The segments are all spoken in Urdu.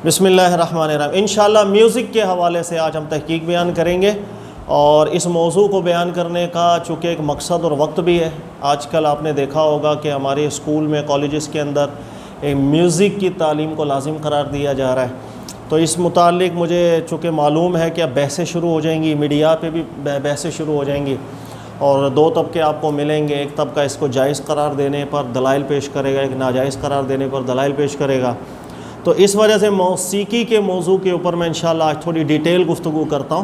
بسم اللہ الرحمن الرحیم۔ انشاءاللہ میوزک کے حوالے سے آج ہم تحقیق بیان کریں گے، اور اس موضوع کو بیان کرنے کا چونکہ ایک مقصد اور وقت بھی ہے۔ آج کل آپ نے دیکھا ہوگا کہ ہمارے اسکول میں، کالجز کے اندر میوزک کی تعلیم کو لازم قرار دیا جا رہا ہے۔ تو اس متعلق مجھے چونکہ معلوم ہے کہ اب بحثیں شروع ہو جائیں گی، میڈیا پہ بھی بحثیں شروع ہو جائیں گی، اور دو طبقے آپ کو ملیں گے۔ ایک طبقہ اس کو جائز قرار دینے پر دلائل پیش کرے گا، ایک ناجائز قرار دینے پر دلائل پیش کرے گا۔ تو اس وجہ سے موسیقی کے موضوع کے اوپر میں انشاءاللہ آج تھوڑی ڈیٹیل گفتگو کرتا ہوں،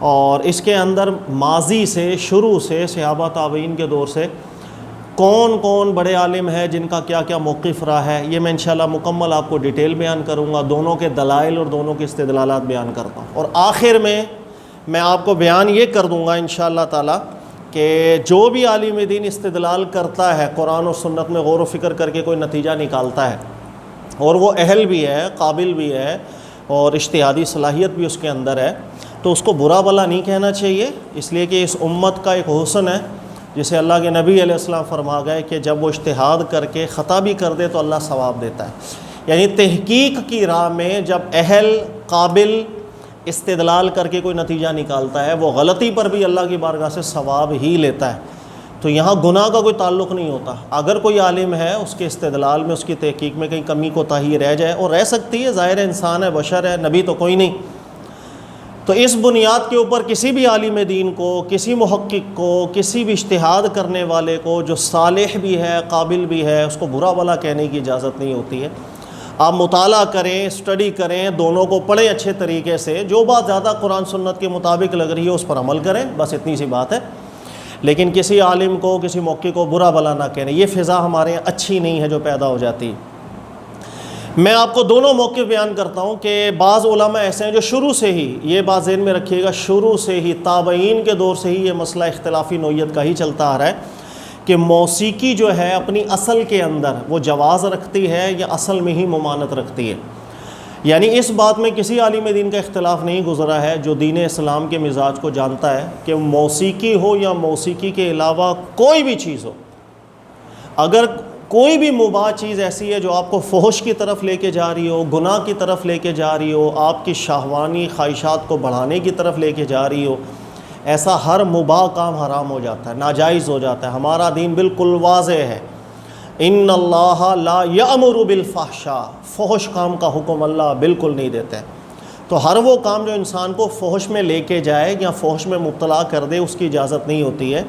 اور اس کے اندر ماضی سے، شروع سے، صحابہ تابعین کے دور سے کون کون بڑے عالم ہیں جن کا کیا کیا موقف رہا ہے، یہ میں انشاءاللہ مکمل آپ کو ڈیٹیل بیان کروں گا۔ دونوں کے دلائل اور دونوں کے استدلالات بیان کرتا ہوں، اور آخر میں آپ کو بیان یہ کر دوں گا انشاءاللہ تعالی کہ جو بھی عالم دین استدلال کرتا ہے، قرآن و سنت میں غور و فکر کر کے کوئی نتیجہ نکالتا ہے، اور وہ اہل بھی ہے، قابل بھی ہے، اور اجتہادی صلاحیت بھی اس کے اندر ہے، تو اس کو برا بھلا نہیں کہنا چاہیے، اس لیے کہ اس امت کا ایک حسن ہے جسے اللہ کے نبی علیہ السلام فرما گئے کہ جب وہ اجتہاد کر کے خطا بھی کر دے تو اللہ ثواب دیتا ہے۔ یعنی تحقیق کی راہ میں جب اہل قابل استدلال کر کے کوئی نتیجہ نکالتا ہے، وہ غلطی پر بھی اللہ کی بارگاہ سے ثواب ہی لیتا ہے۔ تو یہاں گناہ کا کوئی تعلق نہیں ہوتا۔ اگر کوئی عالم ہے، اس کے استدلال میں، اس کی تحقیق میں کہیں کمی کوتاہی رہ جائے، اور رہ سکتی ہے، ظاہر انسان ہے، بشر ہے، نبی تو کوئی نہیں، تو اس بنیاد کے اوپر کسی بھی عالم دین کو، کسی محقق کو، کسی بھی اجتہاد کرنے والے کو جو صالح بھی ہے، قابل بھی ہے، اس کو برا بھلا کہنے کی اجازت نہیں ہوتی ہے۔ آپ مطالعہ کریں، اسٹڈی کریں، دونوں کو پڑھیں اچھے طریقے سے، جو بات زیادہ قرآن سنت کے مطابق لگ رہی ہے اس پر عمل کریں، بس اتنی سی بات ہے۔ لیکن کسی عالم کو، کسی موقع کو برا بھلا نہ کہنے، یہ فضا ہمارے یہاں اچھی نہیں ہے جو پیدا ہو جاتی ہے۔ میں آپ کو دونوں موقع بیان کرتا ہوں کہ بعض علماء ایسے ہیں جو شروع سے ہی، یہ بات ذہن میں رکھیے گا، شروع سے ہی تابعین کے دور سے ہی یہ مسئلہ اختلافی نوعیت کا ہی چلتا آ رہا ہے کہ موسیقی جو ہے اپنی اصل کے اندر وہ جواز رکھتی ہے یا اصل میں ہی ممانعت رکھتی ہے۔ یعنی اس بات میں کسی عالم دین کا اختلاف نہیں گزرا ہے جو دین اسلام کے مزاج کو جانتا ہے کہ موسیقی ہو یا موسیقی کے علاوہ کوئی بھی چیز ہو، اگر کوئی بھی مباح چیز ایسی ہے جو آپ کو فحش کی طرف لے کے جا رہی ہو، گناہ کی طرف لے کے جا رہی ہو، آپ کی شہوانی خواہشات کو بڑھانے کی طرف لے کے جا رہی ہو، ایسا ہر مباح کام حرام ہو جاتا ہے، ناجائز ہو جاتا ہے۔ ہمارا دین بالکل واضح ہے، ان اللہ لا یأمر بالفحشاء، فحش کام کا حکم اللہ بالکل نہیں دیتے۔ تو ہر وہ کام جو انسان کو فحش میں لے کے جائے یا فحش میں مبتلا کر دے، اس کی اجازت نہیں ہوتی ہے۔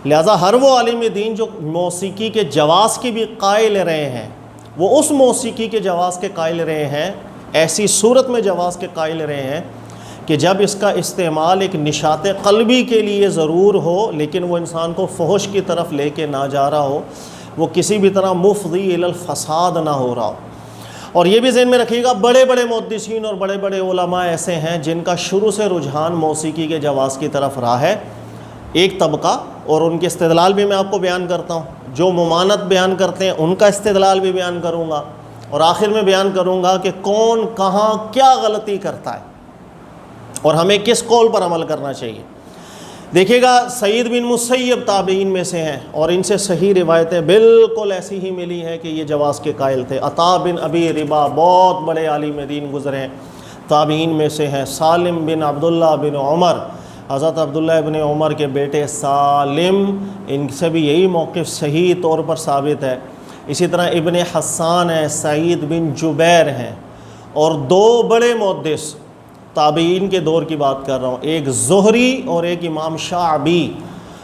لہٰذا ہر وہ عالم دین جو موسیقی کے جواز کی بھی قائل رہے ہیں، وہ اس موسیقی کے جواز کے قائل رہے ہیں، ایسی صورت میں جواز کے قائل رہے ہیں کہ جب اس کا استعمال ایک نشاط قلبی کے لیے ضرور ہو، لیکن وہ انسان کو فحش کی طرف لے کے نہ جا رہا ہو، وہ کسی بھی طرح مفضی الی الفساد نہ ہو رہا ہو۔ اور یہ بھی ذہن میں رکھیے گا، بڑے بڑے محدثین اور بڑے بڑے علماء ایسے ہیں جن کا شروع سے رجحان موسیقی کے جواز کی طرف رہا ہے، ایک طبقہ، اور ان کے استدلال بھی میں آپ کو بیان کرتا ہوں۔ جو ممانعت بیان کرتے ہیں ان کا استدلال بھی بیان کروں گا، اور آخر میں بیان کروں گا کہ کون کہاں کیا غلطی کرتا ہے اور ہمیں کس قول پر عمل کرنا چاہیے۔ دیکھیے گا، سعید بن مسیب تابعین میں سے ہیں، اور ان سے صحیح روایتیں بالکل ایسی ہی ملی ہیں کہ یہ جواز کے قائل تھے۔ عطا بن ابی ربا بہت بڑے عالم دین گزرے ہیں، تابعین میں سے ہیں۔ سالم بن عبداللہ بن عمر، حضرت عبداللہ ابن عمر کے بیٹے سالم، ان سے بھی یہی موقف صحیح طور پر ثابت ہے۔ اسی طرح ابن حسان ہے، سعید بن جبیر ہیں، اور دو بڑے محدث تابعین کے دور کی بات کر رہا ہوں، ایک زہری اور ایک امام شعبی،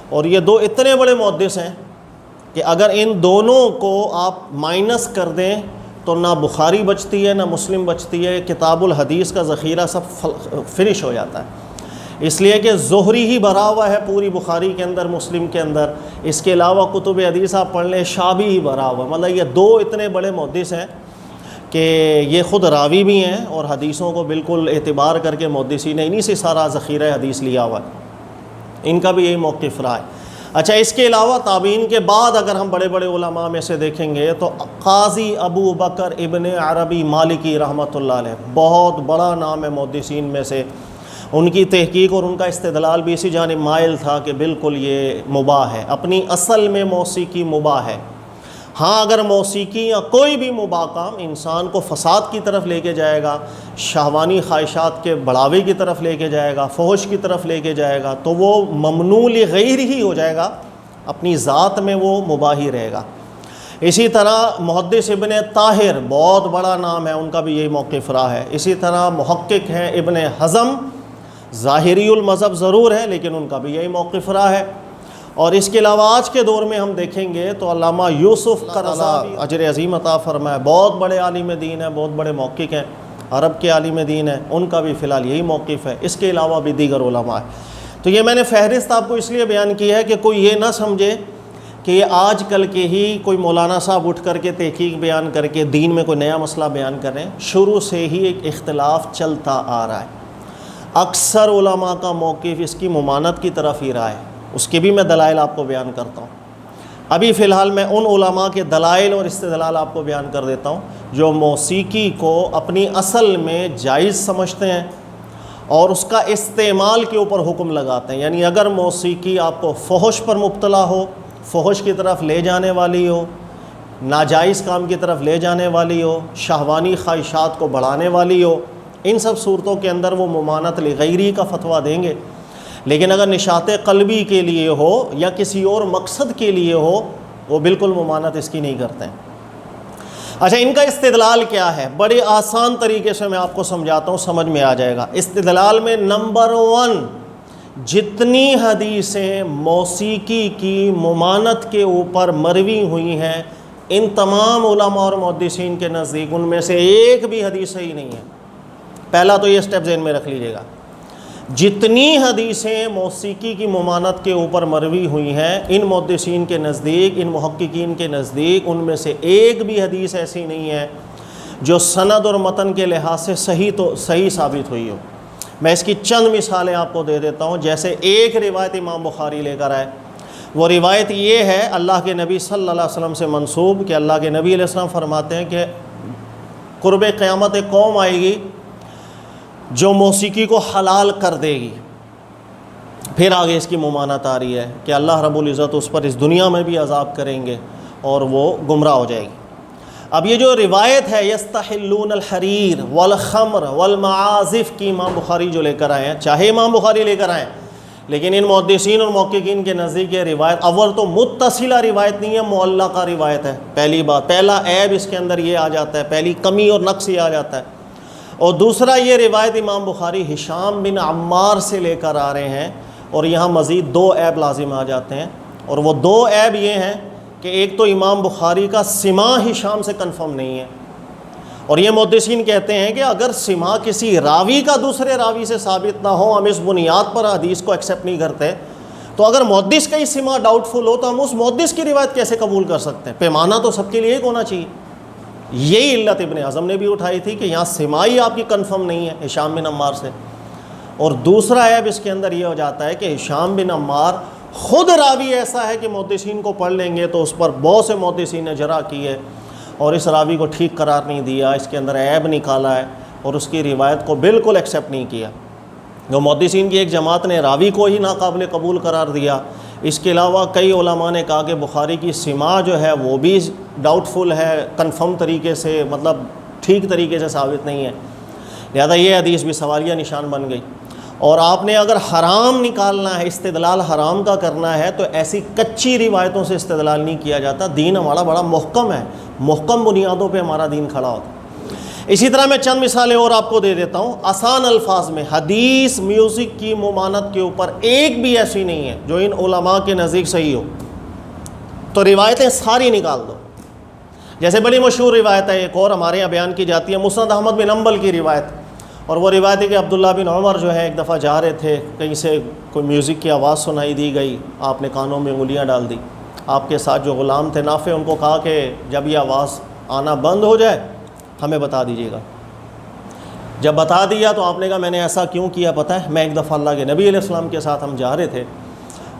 اور یہ دو اتنے بڑے محدث ہیں کہ اگر ان دونوں کو آپ مائنس کر دیں تو نہ بخاری بچتی ہے، نہ مسلم بچتی ہے، کتاب الحدیث کا ذخیرہ سب فنش ہو جاتا ہے۔ اس لیے کہ زہری ہی بھرا ہوا ہے پوری بخاری کے اندر، مسلم کے اندر، اس کے علاوہ کتب حدیث آپ پڑھ لیں، شعبی ہی بھرا ہوا، مطلب یہ دو اتنے بڑے محدث ہیں کہ یہ خود راوی بھی ہیں، اور حدیثوں کو بالکل اعتبار کر کے محدثین نے انہی سے سارا ذخیرہ حدیث لیا ہوا ہے، ان کا بھی یہی موقف رہا ہے۔ اچھا، اس کے علاوہ تابعین کے بعد اگر ہم بڑے بڑے علماء میں سے دیکھیں گے تو قاضی ابو بکر ابن عربی مالکی رحمۃ اللہ علیہ، بہت بڑا نام ہے محدثین میں سے۔ ان کی تحقیق اور ان کا استدلال بھی اسی جانب مائل تھا کہ بالکل یہ مباح ہے، اپنی اصل میں موسیقی مباح ہے، ہاں اگر موسیقی یا کوئی بھی مباح کام انسان کو فساد کی طرف لے کے جائے گا، شہوانی خواہشات کے بڑھاوے کی طرف لے کے جائے گا، فحش کی طرف لے کے جائے گا، تو وہ ممنوع لغیر ہی ہو جائے گا، اپنی ذات میں وہ مباح ہی رہے گا۔ اسی طرح محدث ابن طاہر، بہت بڑا نام ہے، ان کا بھی یہی موقف رہا ہے۔ اسی طرح محقق ہیں ابن حزم، ظاہری المذہب ضرور ہے لیکن ان کا بھی یہی موقف رہا ہے۔ اور اس کے علاوہ آج کے دور میں ہم دیکھیں گے تو علامہ یوسف قرضاوی اجر عظیم عطا فرمائے، بہت بڑے عالم دین ہیں، بہت بڑے محقق ہیں، عرب کے عالم دین ہیں، ان کا بھی فی الحال یہی موقف ہے۔ اس کے علاوہ بھی دیگر علماء ہیں۔ تو یہ میں نے فہرست آپ کو اس لیے بیان کی ہے کہ کوئی یہ نہ سمجھے کہ یہ آج کل کے ہی کوئی مولانا صاحب اٹھ کر کے تحقیق بیان کر کے دین میں کوئی نیا مسئلہ بیان کر رہے ہیں۔ شروع سے ہی ایک اختلاف چلتا آ رہا ہے۔ اکثر علماء کا موقف اس کی ممانعت کی طرف ہی رہا ہے، اس کے بھی میں دلائل آپ کو بیان کرتا ہوں۔ ابھی فی الحال میں ان علماء کے دلائل اور استدلال آپ کو بیان کر دیتا ہوں جو موسیقی کو اپنی اصل میں جائز سمجھتے ہیں اور اس کا استعمال کے اوپر حکم لگاتے ہیں۔ یعنی اگر موسیقی آپ کو فحش پر مبتلا ہو، فحش کی طرف لے جانے والی ہو، ناجائز کام کی طرف لے جانے والی ہو، شہوانی خواہشات کو بڑھانے والی ہو، ان سب صورتوں کے اندر وہ ممانعت لغیری کا فتویٰ دیں گے۔ لیکن اگر نشاط قلبی کے لیے ہو یا کسی اور مقصد کے لیے ہو، وہ بالکل ممانعت اس کی نہیں کرتے ہیں۔ اچھا، ان کا استدلال کیا ہے؟ بڑے آسان طریقے سے میں آپ کو سمجھاتا ہوں، سمجھ میں آ جائے گا۔ استدلال میں نمبر 1، جتنی حدیثیں موسیقی کی ممانعت کے اوپر مروی ہوئی ہیں، ان تمام علماء اور محدثین کے نزدیک ان میں سے ایک بھی حدیث صحیح نہیں ہے۔ پہلا تو یہ سٹیپ ذہن میں رکھ لیجیے گا، جتنی حدیثیں موسیقی کی ممانعت کے اوپر مروی ہوئی ہیں، ان محدثین کے نزدیک، ان محققین کے نزدیک ان میں سے ایک بھی حدیث ایسی نہیں ہے جو سند اور متن کے لحاظ سے صحیح ثابت ہوئی ہو۔ میں اس کی چند مثالیں آپ کو دے دیتا ہوں۔ جیسے ایک روایت امام بخاری لے کر آئے، وہ روایت یہ ہے اللہ کے نبی صلی اللہ علیہ وسلم سے منسوب کہ اللہ کے نبی علیہ السلام فرماتے ہیں کہ قرب قیامت ایک قوم آئے گی جو موسیقی کو حلال کر دے گی۔ پھر آگے اس کی ممانعت آ رہی ہے کہ اللہ رب العزت اس پر اس دنیا میں بھی عذاب کریں گے اور وہ گمراہ ہو جائے گی۔ اب یہ جو روایت ہے یستحلون الحریر والخمر والمعازف کی امام بخاری جو لے کر آئے ہیں، چاہے امام بخاری لے کر آئے ہیں، لیکن ان محدثین اور محققین کے نزدیک یہ روایت اول تو متصلہ روایت نہیں ہے، معلقہ روایت ہے۔ پہلی بات، پہلا عیب اس کے اندر یہ آ جاتا ہے، پہلی کمی اور نقص یہ آ جاتا ہے۔ اور دوسرا، یہ روایت امام بخاری ہشام بن عمار سے لے کر آ رہے ہیں، اور یہاں مزید 2 عیب لازم آ جاتے ہیں، اور وہ 2 عیب یہ ہیں کہ ایک تو امام بخاری کا سماع ہشام سے کنفرم نہیں ہے، اور یہ محدثین کہتے ہیں کہ اگر سماع کسی راوی کا دوسرے راوی سے ثابت نہ ہو، ہم اس بنیاد پر حدیث کو ایکسیپٹ نہیں کرتے۔ تو اگر محدث کا ہی سماع ڈاؤٹ فل ہو تو ہم اس محدث کی روایت کیسے قبول کر سکتے ہیں؟ پیمانہ تو سب کے لیے ایک ہونا چاہیے۔ یہی علت ابن حزم نے بھی اٹھائی تھی کہ یہاں سماعی آپ کی کنفرم نہیں ہے ہشام بن عمار سے۔ اور دوسرا عیب اس کے اندر یہ ہو جاتا ہے کہ ہشام بن عمار خود راوی ایسا ہے کہ محدثین کو پڑھ لیں گے تو اس پر بہت سے محدثین نے جرح کی ہے اور اس راوی کو ٹھیک قرار نہیں دیا، اس کے اندر عیب نکالا ہے اور اس کی روایت کو بالکل ایکسیپٹ نہیں کیا۔ جو محدثین کی ایک جماعت نے راوی کو ہی ناقابل قبول قرار دیا۔ اس کے علاوہ کئی علماء نے کہا کہ بخاری کی سماع جو ہے وہ بھی ڈاؤٹ فل ہے، کنفرم طریقے سے، مطلب ٹھیک طریقے سے ثابت نہیں ہے، لہذا یہ حدیث بھی سوالیہ نشان بن گئی۔ اور آپ نے اگر حرام نکالنا ہے، استدلال حرام کا کرنا ہے، تو ایسی کچی روایتوں سے استدلال نہیں کیا جاتا۔ دین ہمارا بڑا محکم ہے، محکم بنیادوں پہ ہمارا دین کھڑا ہوتا ہے۔ اسی طرح میں چند مثالیں اور آپ کو دے دیتا ہوں آسان الفاظ میں۔ حدیث میوزک کی ممانعت کے اوپر ایک بھی ایسی نہیں ہے جو ان علماء کے نزدیک صحیح ہو، تو روایتیں ساری نکال دو۔ جیسے بڑی مشہور روایت ہے ایک اور ہمارے یہاں بیان کی جاتی ہے، مسند احمد بن حنبل کی روایت، اور وہ روایت ہے کہ عبداللہ بن عمر جو ہے ایک دفعہ جا رہے تھے، کہیں سے کوئی میوزک کی آواز سنائی دی گئی، آپ نے کانوں میں انگلیاں ڈال دی۔ آپ کے ساتھ جو غلام تھے نافع، ان کو کہا کہ جب یہ آواز آنا بند ہو جائے ہمیں بتا دیجیے گا۔ جب بتا دیا تو آپ نے کہا میں نے ایسا کیوں کیا پتہ ہے، میں ایک دفعہ اللہ کے نبی علیہ السلام کے ساتھ ہم جا رہے تھے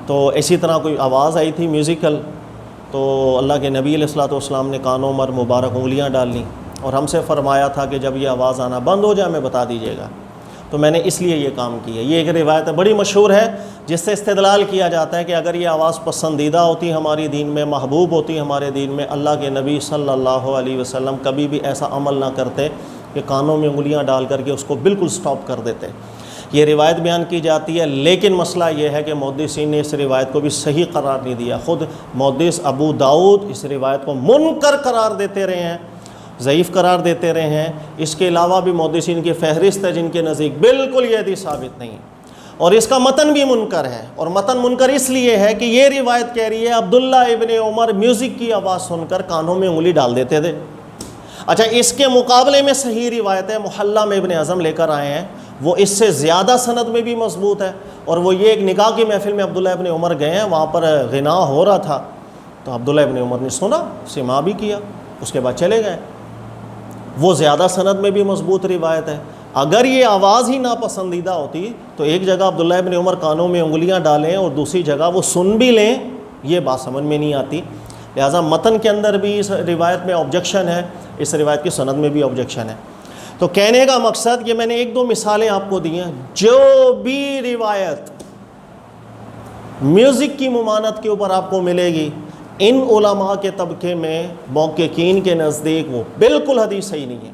تو اسی طرح کوئی آواز آئی تھی میوزیکل، تو اللہ کے نبی علیہ السلام نے کانوں پر مبارک انگلیاں ڈال لیں اور ہم سے فرمایا تھا کہ جب یہ آواز آنا بند ہو جائے ہمیں بتا دیجیے گا۔ تو میں نے اس لیے یہ کام کیا. یہ ایک روایت بڑی مشہور ہے جس سے استدلال کیا جاتا ہے کہ اگر یہ آواز پسندیدہ ہوتی ہماری دین میں، محبوب ہوتی ہمارے دین میں، اللہ کے نبی صلی اللہ علیہ وسلم کبھی بھی ایسا عمل نہ کرتے کہ کانوں میں انگلیاں ڈال کر کے اس کو بالکل سٹاپ کر دیتے. یہ روایت بیان کی جاتی ہے، لیکن مسئلہ یہ ہے کہ محدثین نے اس روایت کو بھی صحیح قرار نہیں دیا. خود محدث ابو داؤد اس روایت کو منکر قرار دیتے رہے ہیں، ضعیف قرار دیتے رہے ہیں. اس کے علاوہ بھی محدثین کی فہرست ہے جن کے نزدیک بالکل یہ حدیث ثابت نہیں، اور اس کا متن بھی منکر ہے. اور متن منکر اس لیے ہے کہ یہ روایت کہہ رہی ہے عبداللہ ابن عمر میوزک کی آواز سن کر کانوں میں انگلی ڈال دیتے تھے. اچھا، اس کے مقابلے میں صحیح روایت ہے، محلہ میں ابن حزم لے کر آئے ہیں، وہ اس سے زیادہ سند میں بھی مضبوط ہے. اور وہ یہ ایک نکاح کی محفل میں عبداللہ ابن عمر گئے ہیں، وہاں پر غنا ہو رہا تھا، تو عبداللہ ابن عمر نے سنا، سماع بھی کیا، اس کے بعد چلے گئے. وہ زیادہ سند میں بھی مضبوط روایت ہے. اگر یہ آواز ہی ناپسندیدہ ہوتی تو ایک جگہ عبداللہ ابن عمر کانوں میں انگلیاں ڈالیں اور دوسری جگہ وہ سن بھی لیں، یہ بات سمجھ میں نہیں آتی. لہٰذا متن کے اندر بھی اس روایت میں آبجیکشن ہے، اس روایت کی سند میں بھی آبجیکشن ہے. تو کہنے کا مقصد یہ میں نے ایک دو مثالیں آپ کو دی ہیں. جو بھی روایت میوزک کی ممانعت کے اوپر آپ کو ملے گی، ان علماء کے طبقے میں محققین کے نزدیک وہ بالکل حدیث صحیح نہیں ہے.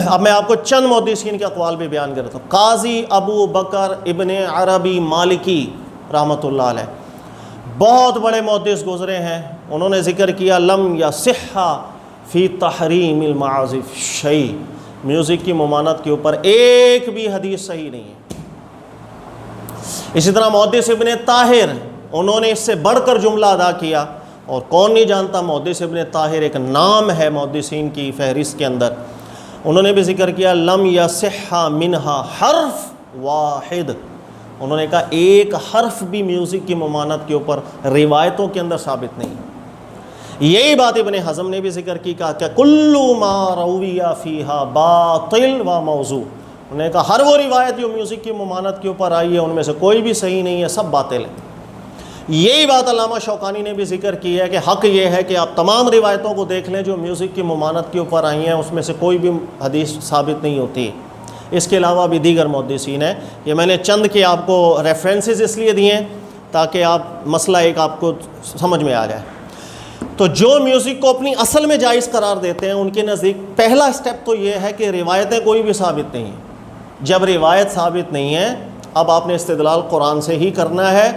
اب میں آپ کو چند محدثین کے اقوال بھی بیان کرتا ہوں. قاضی ابو بکر ابن عربی مالکی رحمۃ اللہ علیہ بہت بڑے محدث گزرے ہیں، انہوں نے ذکر کیا لم یصح فی تحریم المعازف شیء، میوزک کی ممانعت کے اوپر ایک بھی حدیث صحیح نہیں ہے. اسی طرح محدث ابن طاہر، انہوں نے اس سے بڑھ کر جملہ ادا کیا، اور کون نہیں جانتا محدث ابن طاہر ایک نام ہے محدثین کی فہرست کے اندر. انہوں نے بھی ذکر کیا لم یصح منہا حرف واحد، انہوں نے کہا ایک حرف بھی میوزک کی ممانعت کے اوپر روایتوں کے اندر ثابت نہیں. یہی بات ابن حزم نے بھی ذکر کی، کہا کہ کل ما روی فیہا باطل و موضوع، انہوں نے کہا ہر وہ روایت جو میوزک کی ممانعت کے اوپر آئی ہے ان میں سے کوئی بھی صحیح نہیں ہے، سب باطل ہے. یہی بات علامہ شوکانی نے بھی ذکر کی ہے کہ حق یہ ہے کہ آپ تمام روایتوں کو دیکھ لیں جو میوزک کی ممانعت کے اوپر آئی ہیں، اس میں سے کوئی بھی حدیث ثابت نہیں ہوتی. اس کے علاوہ بھی دیگر محدثین ہیں. یہ میں نے چند کے آپ کو ریفرنسز اس لیے دیے ہیں تاکہ آپ مسئلہ ایک آپ کو سمجھ میں آ جائے. تو جو میوزک کو اپنی اصل میں جائز قرار دیتے ہیں ان کے نزدیک پہلا سٹیپ تو یہ ہے کہ روایتیں کوئی بھی ثابت نہیں ہیں. جب روایت ثابت نہیں ہے، اب آپ نے استدلال قرآن سے ہی کرنا ہے.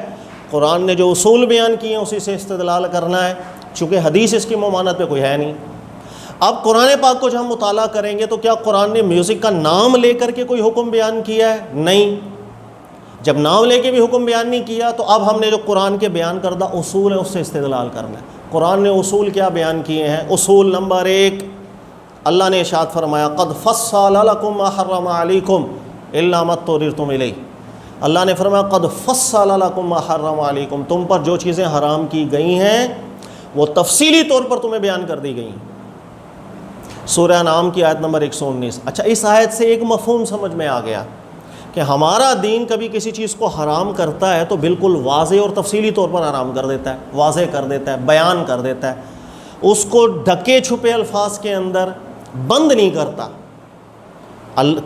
قرآن نے جو اصول بیان کیے ہیں اسی سے استدلال کرنا ہے، چونکہ حدیث اس کی ممانعت پہ کوئی ہے نہیں. اب قرآن پاک کو جب ہم مطالعہ کریں گے تو کیا قرآن نے میوزک کا نام لے کر کے کوئی حکم بیان کیا ہے؟ نہیں. جب نام لے کے بھی حکم بیان نہیں کیا تو اب ہم نے جو قرآن کے بیان کردہ اصول ہیں اس سے استدلال کرنا ہے. قرآن نے اصول کیا بیان کیے ہیں؟ اصول نمبر 1، اللہ نے ارشاد فرمایا قد فصل لکم ما حرم علیکم الا ما اضطررتم الیہ. اللہ نے فرمایا قد فصل لکم ما حرم علیکم، تم پر جو چیزیں حرام کی گئی ہیں وہ تفصیلی طور پر تمہیں بیان کر دی گئی ہیں. سورہ انعام کی آیت نمبر 119. اچھا، اس آیت سے ایک مفہوم سمجھ میں آ گیا کہ ہمارا دین کبھی کسی چیز کو حرام کرتا ہے تو بالکل واضح اور تفصیلی طور پر حرام کر دیتا ہے، واضح کر دیتا ہے، بیان کر دیتا ہے، اس کو ڈھکے چھپے الفاظ کے اندر بند نہیں کرتا.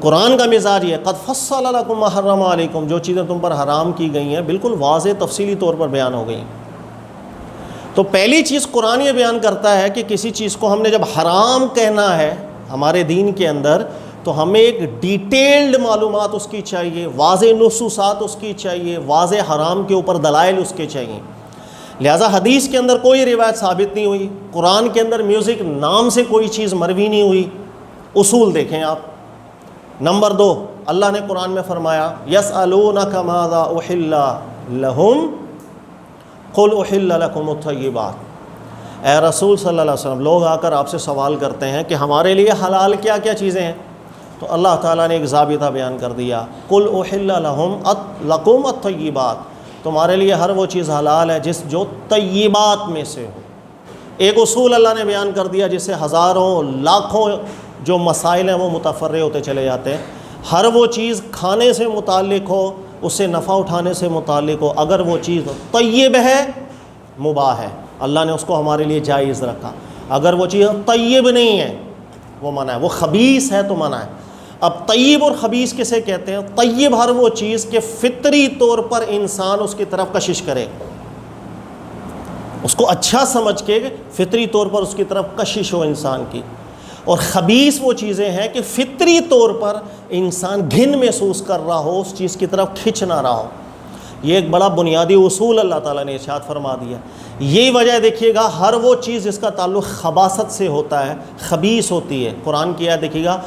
قرآن کا مزاج یہ قد فصل لکم ما حرم علیکم، جو چیزیں تم پر حرام کی گئی ہیں بالکل واضح تفصیلی طور پر بیان ہو گئی. تو پہلی چیز قرآن یہ بیان کرتا ہے کہ کسی چیز کو ہم نے جب حرام کہنا ہے ہمارے دین کے اندر تو ہمیں ایک ڈیٹیلڈ معلومات اس کی چاہیے، واضح نصوصات اس کی چاہیے، واضح حرام کے اوپر دلائل اس کے چاہیے. لہٰذا حدیث کے اندر کوئی روایت ثابت نہیں ہوئی، قرآن کے اندر میوزک نام سے کوئی چیز مروی نہیں ہوئی. اصول دیکھیں آپ. نمبر 2، اللہ نے قرآن میں فرمایا یسألونک ماذا احل لہم قل احل لکم الطیبات. اے رسول صلی اللہ علیہ وسلم، لوگ آ کر آپ سے سوال کرتے ہیں کہ ہمارے لیے حلال کیا کیا چیزیں ہیں، تو اللہ تعالیٰ نے ایک ضابطہ بیان کر دیا قل احل لکم الطیبات، تمہارے لیے ہر وہ چیز حلال ہے جو طیبات میں سے ہو. ایک اصول اللہ نے بیان کر دیا جس سے ہزاروں لاکھوں جو مسائل ہیں وہ متفرع ہوتے چلے جاتے ہیں. ہر وہ چیز کھانے سے متعلق ہو، اس سے نفع اٹھانے سے متعلق ہو، اگر وہ چیز طیب ہے مباح ہے، اللہ نے اس کو ہمارے لیے جائز رکھا. اگر وہ چیز طیب نہیں ہے وہ منع ہے، وہ خبیث ہے تو منع ہے. اب طیب اور خبیث کسے کہتے ہیں؟ طیب ہر وہ چیز کہ فطری طور پر انسان اس کی طرف کشش کرے، اس کو اچھا سمجھ کے فطری طور پر اس کی طرف کشش ہو انسان کی. اور خبیث وہ چیزیں ہیں کہ فطری طور پر انسان گھن محسوس کر رہا ہو، اس چیز کی طرف کھنچ نہ رہا ہو. یہ ایک بڑا بنیادی اصول اللہ تعالیٰ نے ارشاد فرما دیا. یہی وجہ دیکھیے گا ہر وہ چیز جس کا تعلق خباثت سے ہوتا ہے خبیث ہوتی ہے. قرآن کی آیت دیکھیے گا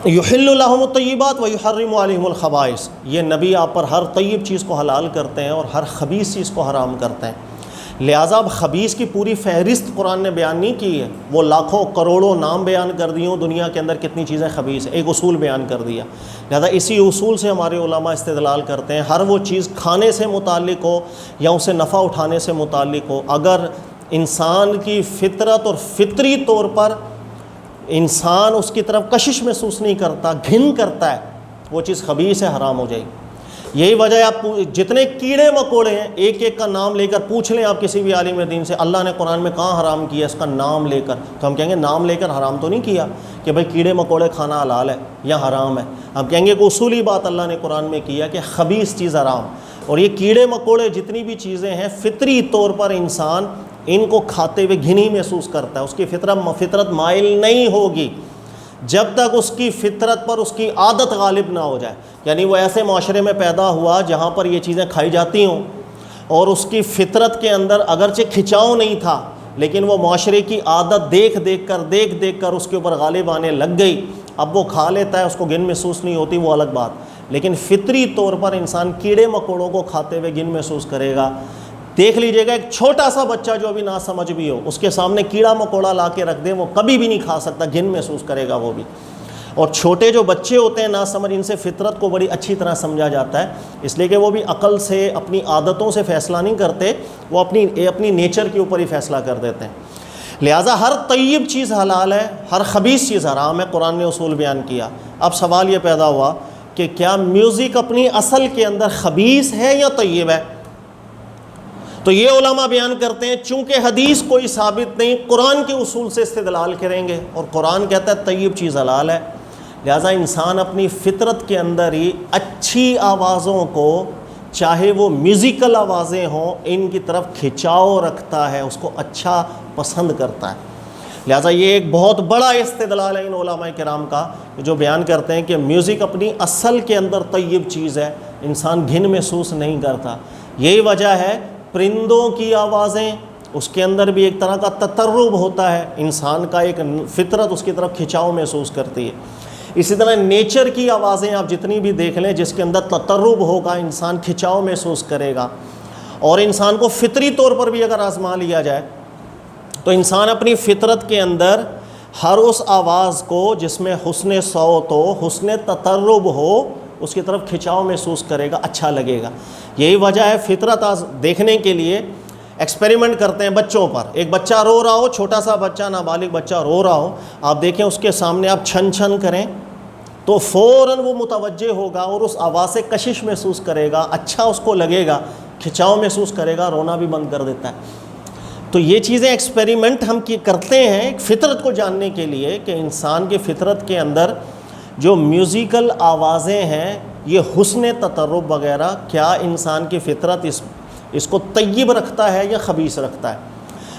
یحل لہم الطیبات ویحرم علیہم الخبائث، یہ نبی آپ پر ہر طیب چیز کو حلال کرتے ہیں اور ہر خبیث چیز کو حرام کرتے ہیں. لہٰذا اب خبیث کی پوری فہرست قرآن نے بیان نہیں کی ہے، وہ لاکھوں کروڑوں نام بیان کر دیے ہوں دنیا کے اندر کتنی چیزیں خبیث ہیں، ایک اصول بیان کر دیا. لہٰذا اسی اصول سے ہمارے علماء استدلال کرتے ہیں ہر وہ چیز کھانے سے متعلق ہو یا اسے نفع اٹھانے سے متعلق ہو، اگر انسان کی فطرت اور فطری طور پر انسان اس کی طرف کشش محسوس نہیں کرتا، گھن کرتا ہے، وہ چیز خبیث ہے، حرام ہو جائے گی. یہی وجہ ہے آپ جتنے کیڑے مکوڑے ہیں ایک ایک کا نام لے کر پوچھ لیں آپ کسی بھی عالم دین سے اللہ نے قرآن میں کہاں حرام کیا اس کا نام لے کر، تو ہم کہیں گے نام لے کر حرام تو نہیں کیا کہ بھائی کیڑے مکوڑے کھانا حلال ہے یا حرام ہے. ہم کہیں گے کہ اصولی بات اللہ نے قرآن میں کیا کہ خبیث چیز حرام. اور یہ کیڑے مکوڑے جتنی بھی چیزیں ہیں فطری طور پر انسان ان کو کھاتے ہوئے گھنی محسوس کرتا ہے، اس کی فطرت مائل نہیں ہوگی جب تک اس کی فطرت پر اس کی عادت غالب نہ ہو جائے. یعنی وہ ایسے معاشرے میں پیدا ہوا جہاں پر یہ چیزیں کھائی جاتی ہوں اور اس کی فطرت کے اندر اگرچہ کھنچاؤ نہیں تھا لیکن وہ معاشرے کی عادت دیکھ دیکھ کر اس کے اوپر غالب آنے لگ گئی. اب وہ کھا لیتا ہے، اس کو گن محسوس نہیں ہوتی، وہ الگ بات. لیکن فطری طور پر انسان کیڑے مکوڑوں کو کھاتے ہوئے گن محسوس کرے گا. دیکھ لیجئے گا ایک چھوٹا سا بچہ جو ابھی نہ سمجھ بھی ہو اس کے سامنے کیڑا مکوڑا لا کے رکھ دیں وہ کبھی بھی نہیں کھا سکتا، گھن محسوس کرے گا وہ بھی. اور چھوٹے جو بچے ہوتے ہیں نہ سمجھ، ان سے فطرت کو بڑی اچھی طرح سمجھا جاتا ہے، اس لیے کہ وہ بھی عقل سے اپنی عادتوں سے فیصلہ نہیں کرتے، وہ اپنی نیچر کے اوپر ہی فیصلہ کر دیتے ہیں. لہٰذا ہر طیب چیز حلال ہے، ہر خبیث چیز حرام ہے، قرآن نے اصول بیان کیا. اب سوال یہ پیدا ہوا کہ کیا میوزک اپنی اصل کے اندر خبیث ہے یا طیب ہے؟ تو یہ علماء بیان کرتے ہیں چونکہ حدیث کوئی ثابت نہیں، قرآن کے اصول سے استدلال کریں گے اور قرآن کہتا ہے طیب چیز حلال ہے. لہٰذا انسان اپنی فطرت کے اندر ہی اچھی آوازوں کو، چاہے وہ میوزیکل آوازیں ہوں، ان کی طرف کھنچاؤ رکھتا ہے، اس کو اچھا پسند کرتا ہے. لہٰذا یہ ایک بہت بڑا استدلال ہے ان علماء کرام کا جو بیان کرتے ہیں کہ میوزک اپنی اصل کے اندر طیب چیز ہے، انسان گھن محسوس نہیں کرتا. یہی وجہ ہے پرندوں کی آوازیں، اس کے اندر بھی ایک طرح کا تطرب ہوتا ہے، انسان کا ایک فطرت اس کی طرف کھنچاؤ محسوس کرتی ہے. اسی طرح نیچر کی آوازیں آپ جتنی بھی دیکھ لیں جس کے اندر تطرب ہوگا انسان کھنچاؤ محسوس کرے گا. اور انسان کو فطری طور پر بھی اگر آزما لیا جائے تو انسان اپنی فطرت کے اندر ہر اس آواز کو جس میں حسن صوت ہو، حسن تطرب ہو، اس کی طرف کھنچاؤ محسوس کرے گا، اچھا لگے گا. یہی وجہ ہے فطرت دیکھنے کے لیے ایکسپیریمنٹ کرتے ہیں بچوں پر. ایک بچہ رو رہا ہو، چھوٹا سا بچہ، نابالغ بچہ رو رہا ہو، آپ دیکھیں اس کے سامنے آپ چھن چھن کریں تو فوراً وہ متوجہ ہوگا اور اس آواز سے کشش محسوس کرے گا، اچھا اس کو لگے گا، کھنچاؤ محسوس کرے گا، رونا بھی بند کر دیتا ہے. تو یہ چیزیں ایکسپیریمنٹ ہم کرتے ہیں ایک فطرت کو جاننے کے لیے کہ انسان کی فطرت کے اندر جو میوزیکل آوازیں ہیں، یہ حسن تطرب وغیرہ، کیا انسان کی فطرت اس کو طیب رکھتا ہے یا خبیث رکھتا ہے.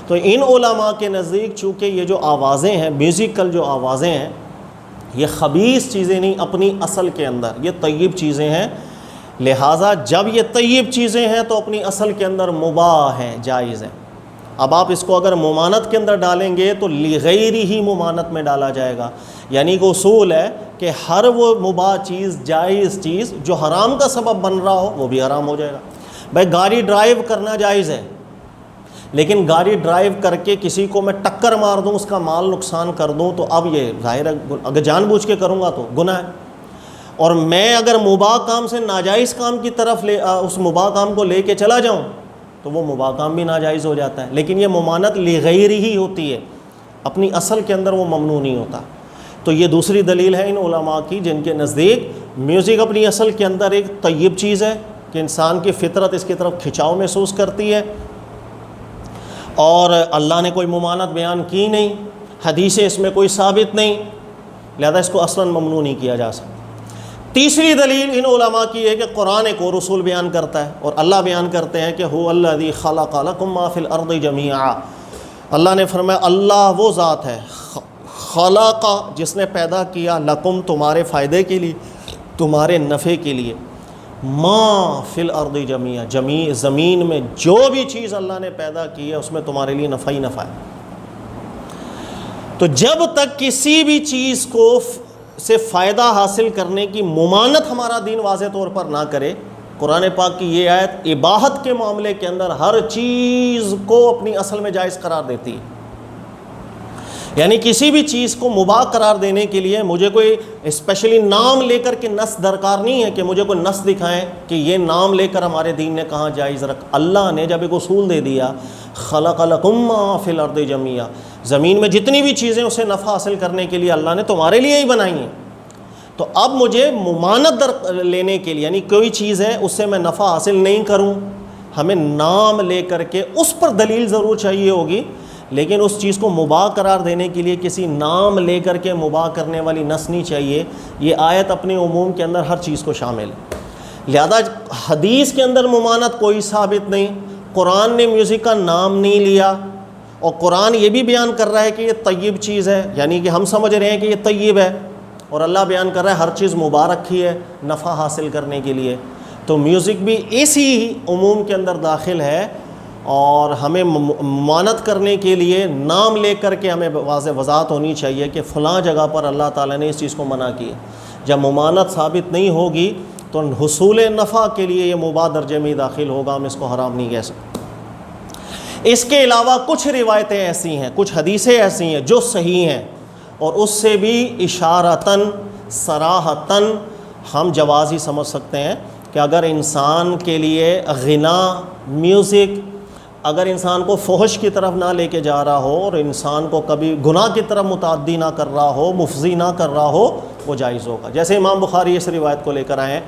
تو ان علماء کے نزدیک چونکہ یہ جو آوازیں ہیں، میوزیکل جو آوازیں ہیں، یہ خبیث چیزیں نہیں، اپنی اصل کے اندر یہ طیب چیزیں ہیں. لہٰذا جب یہ طیب چیزیں ہیں تو اپنی اصل کے اندر مباح ہیں، جائز ہیں. اب آپ اس کو اگر ممانت کے اندر ڈالیں گے تو لغیر ہی ممانت میں ڈالا جائے گا. یعنی کہ اصول ہے کہ ہر وہ مباح چیز، جائز چیز جو حرام کا سبب بن رہا ہو وہ بھی حرام ہو جائے گا. بھائی گاڑی ڈرائیو کرنا جائز ہے، لیکن گاڑی ڈرائیو کر کے کسی کو میں ٹکر مار دوں، اس کا مال نقصان کر دوں، تو اب یہ ظاہر ہے اگر جان بوجھ کے کروں گا تو گناہ ہے. اور میں اگر مباح کام سے ناجائز کام کی طرف اس مباح کام کو لے کے چلا جاؤں تو وہ مباح کام بھی ناجائز ہو جاتا ہے. لیکن یہ ممانت لغیر ہی ہوتی ہے، اپنی اصل کے اندر وہ ممنوع نہیں ہوتا. تو یہ دوسری دلیل ہے ان علماء کی جن کے نزدیک میوزک اپنی اصل کے اندر ایک طیب چیز ہے کہ انسان کی فطرت اس کی طرف کھنچاؤ محسوس کرتی ہے، اور اللہ نے کوئی ممانت بیان کی نہیں، حدیثیں اس میں کوئی ثابت نہیں. لہذا اس کو اصلاً ممنوع نہیں کیا جا سکتا۔ تیسری دلیل ان علماء کی ہے کہ قرآن ایک اور رسول بیان کرتا ہے، اور اللہ بیان کرتے ہیں کہ هو الذی خلق لکم ما فی الارض جمیعا۔ اللہ نے فرمایا اللہ وہ ذات ہے، خلق جس نے پیدا کیا، لکم تمہارے فائدے کے لیے، تمہارے نفع کے لیے، ما فی الارض جمیعا، زمین میں جو بھی چیز اللہ نے پیدا کی ہے اس میں تمہارے لیے نفع ہی نفع ہے۔ تو جب تک کسی بھی چیز کو سے فائدہ حاصل کرنے کی ممانت ہمارا دین واضح طور پر نہ کرے، قرآن پاک کی یہ آیت اباحت کے معاملے کے اندر ہر چیز کو اپنی اصل میں جائز قرار دیتی ہے۔ یعنی کسی بھی چیز کو مباح قرار دینے کے لیے مجھے کوئی اسپیشلی نام لے کر کے نص درکار نہیں ہے کہ مجھے کوئی نص دکھائیں کہ یہ نام لے کر ہمارے دین نے کہاں جائز رکھ۔ اللہ نے جب ایک اصول دے دیا، خلق لکم ما فی الارض جمیعا، زمین میں جتنی بھی چیزیں اسے نفع حاصل کرنے کے لیے اللہ نے تمہارے لیے ہی بنائی ہیں، تو اب مجھے ممانت لینے کے لیے، یعنی کوئی چیز ہے اس سے میں نفع حاصل نہیں کروں، ہمیں نام لے کر کے اس پر دلیل ضرور چاہیے ہوگی، لیکن اس چیز کو مباح قرار دینے کے لیے کسی نام لے کر کے مباح کرنے والی نص نہیں چاہیے۔ یہ آیت اپنے عموم کے اندر ہر چیز کو شامل ہے، لہذا حدیث کے اندر ممانت کوئی ثابت نہیں، قرآن نے میوزک کا نام نہیں لیا، اور قرآن یہ بھی بیان کر رہا ہے کہ یہ طیب چیز ہے، یعنی کہ ہم سمجھ رہے ہیں کہ یہ طیب ہے، اور اللہ بیان کر رہا ہے ہر چیز مبارک ہی ہے نفع حاصل کرنے کے لیے۔ تو میوزک بھی اسی عموم کے اندر داخل ہے، اور ہمیں ممانت کرنے کے لیے نام لے کر کے ہمیں واضح وضاحت ہونی چاہیے کہ فلاں جگہ پر اللہ تعالیٰ نے اس چیز کو منع کیا۔ جب ممانت ثابت نہیں ہوگی تو حصول نفع کے لیے یہ مباح درجے میں داخل ہوگا، ہم اس کو حرام نہیں کہہ سکتے۔ اس کے علاوہ کچھ روایتیں ایسی ہیں، کچھ حدیثیں ایسی ہیں جو صحیح ہیں، اور اس سے بھی اشارتاً صراحتاً ہم جواز ہی سمجھ سکتے ہیں کہ اگر انسان کے لیے غنا، میوزک، اگر انسان کو فحش کی طرف نہ لے کے جا رہا ہو اور انسان کو کبھی گناہ کی طرف متعدی نہ کر رہا ہو، مفضی نہ کر رہا ہو، وہ جائز ہوگا۔ جیسے امام بخاری اس روایت کو لے کر آئے ہیں،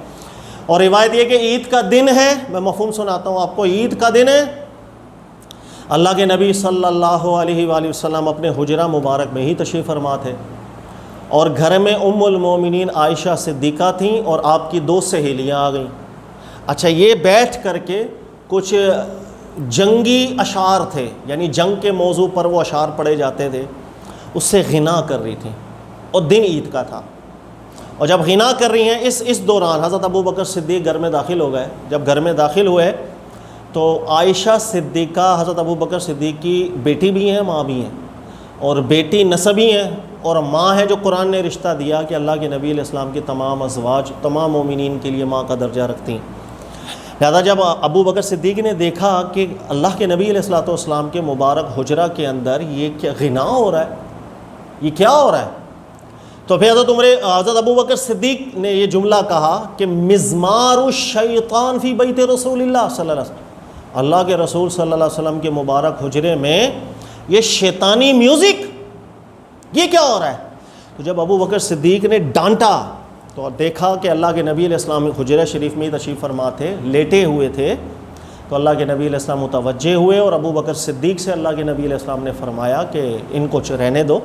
اور روایت یہ کہ عید کا دن ہے، میں مفہوم سناتا ہوں آپ کو، عید کا دن ہے، اللہ کے نبی صلی اللہ علیہ وآلہ وسلم اپنے حجرہ مبارک میں ہی تشریف فرما تھے، اور گھر میں ام المومنین عائشہ صدیقہ تھیں اور آپ کی دو سہیلیاں آ گئیں۔ اچھا، یہ بیٹھ کر کے کچھ جنگی اشعار تھے، یعنی جنگ کے موضوع پر وہ اشعار پڑھے جاتے تھے، اس سے غنا کر رہی تھیں، اور دن عید کا تھا، اور جب غنا کر رہی ہیں اس دوران حضرت ابو بکر صدیق گھر میں داخل ہو گئے۔ جب گھر میں داخل ہوئے تو عائشہ صدیقہ حضرت ابو بکر صدیق کی بیٹی بھی ہیں، ماں بھی ہیں، اور بیٹی نسبی ہیں، اور ماں ہے جو قرآن نے رشتہ دیا کہ اللہ کے نبی علیہ السلام کی تمام ازواج تمام مومنین کے لیے ماں کا درجہ رکھتی ہیں۔ لہذا جب ابو بکر صدیق نے دیکھا کہ اللہ کے نبی علیہ السلام کے مبارک حجرہ کے اندر یہ کیا غنا ہو رہا ہے، یہ کیا ہو رہا ہے، تو پھر حضرت ابو بکر صدیق نے یہ جملہ کہا کہ مزمار الشیطان فی بیت رسول اللہ صلی اللہ علیہ وسلم، اللہ کے رسول صلی اللہ علیہ وسلم کے مبارک حجرے میں یہ شیطانی میوزک، یہ کیا ہو رہا ہے۔ تو جب ابو بکر صدیق نے ڈانٹا تو دیکھا کہ اللہ کے نبی علیہ السلام حجرہ شریف میں تشریف فرما تھے، لیٹے ہوئے تھے، تو اللہ کے نبی علیہ السلام متوجہ ہوئے، اور ابو بکر صدیق سے اللہ کے نبی علیہ السلام نے فرمایا کہ ان کو رہنے دو،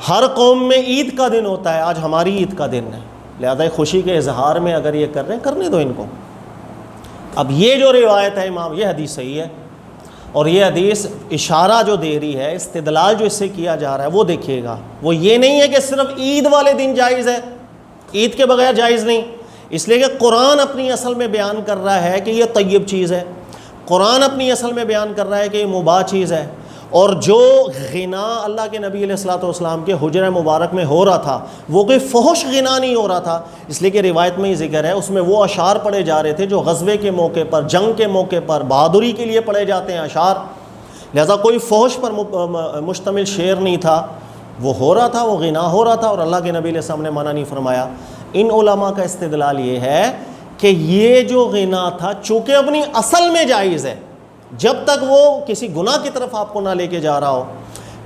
ہر قوم میں عید کا دن ہوتا ہے، آج ہماری عید کا دن ہے، لہذا خوشی کے اظہار میں اگر یہ کر رہے ہیں کرنے دو ان کو۔ اب یہ جو روایت ہے امام، یہ حدیث صحیح ہے، اور یہ حدیث اشارہ جو دے رہی ہے، استدلال جو اس سے کیا جا رہا ہے وہ دیکھیے گا، وہ یہ نہیں ہے کہ صرف عید والے دن جائز ہے، عید کے بغیر جائز نہیں، اس لیے کہ قرآن اپنی اصل میں بیان کر رہا ہے کہ یہ طیب چیز ہے، قرآن اپنی اصل میں بیان کر رہا ہے کہ یہ مباح چیز ہے، اور جو غنا اللہ کے نبی علیہ السلام کے حجرہ مبارک میں ہو رہا تھا وہ کوئی فحش غنا نہیں ہو رہا تھا، اس لیے کہ روایت میں ہی ذکر ہے، اس میں وہ اشعار پڑھے جا رہے تھے جو غزوے کے موقع پر، جنگ کے موقع پر، بہادری کے لیے پڑھے جاتے ہیں اشعار، لہذا کوئی فحش پر مشتمل شعر نہیں تھا، وہ ہو رہا تھا، وہ غنا ہو رہا تھا، اور اللہ کے نبی علیہ السلام نے منع نہیں فرمایا۔ ان علماء کا استدلال یہ ہے کہ یہ جو غنا تھا چونکہ اپنی اصل میں جائز ہے، جب تک وہ کسی گناہ کی طرف آپ کو نہ لے کے جا رہا ہو،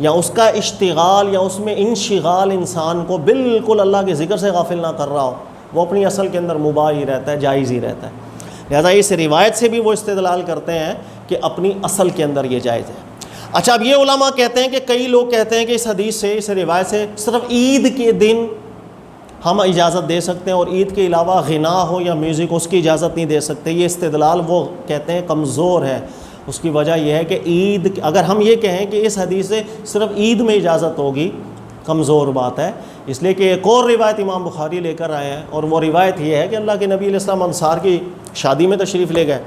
یا اس کا اشتغال یا اس میں انشغال انسان کو بالکل اللہ کے ذکر سے غافل نہ کر رہا ہو، وہ اپنی اصل کے اندر مباح ہی رہتا ہے، جائز ہی رہتا ہے۔ لہذا اس روایت سے بھی وہ استدلال کرتے ہیں کہ اپنی اصل کے اندر یہ جائز ہے۔ اچھا، اب یہ علماء کہتے ہیں کہ کئی لوگ کہتے ہیں کہ اس حدیث سے، اس روایت سے صرف عید کے دن ہم اجازت دے سکتے ہیں اور عید کے علاوہ غنا ہو یا میوزک اس کی اجازت نہیں دے سکتے. یہ استدلال وہ کہتے ہیں کمزور ہے. اس کی وجہ یہ ہے کہ عید، اگر ہم یہ کہیں کہ اس حدیث سے صرف عید میں اجازت ہوگی، کمزور بات ہے. اس لیے کہ ایک اور روایت امام بخاری لے کر آئے ہیں، اور وہ روایت یہ ہے کہ اللہ کے نبی علیہ السلام انصار کی شادی میں تشریف لے گئے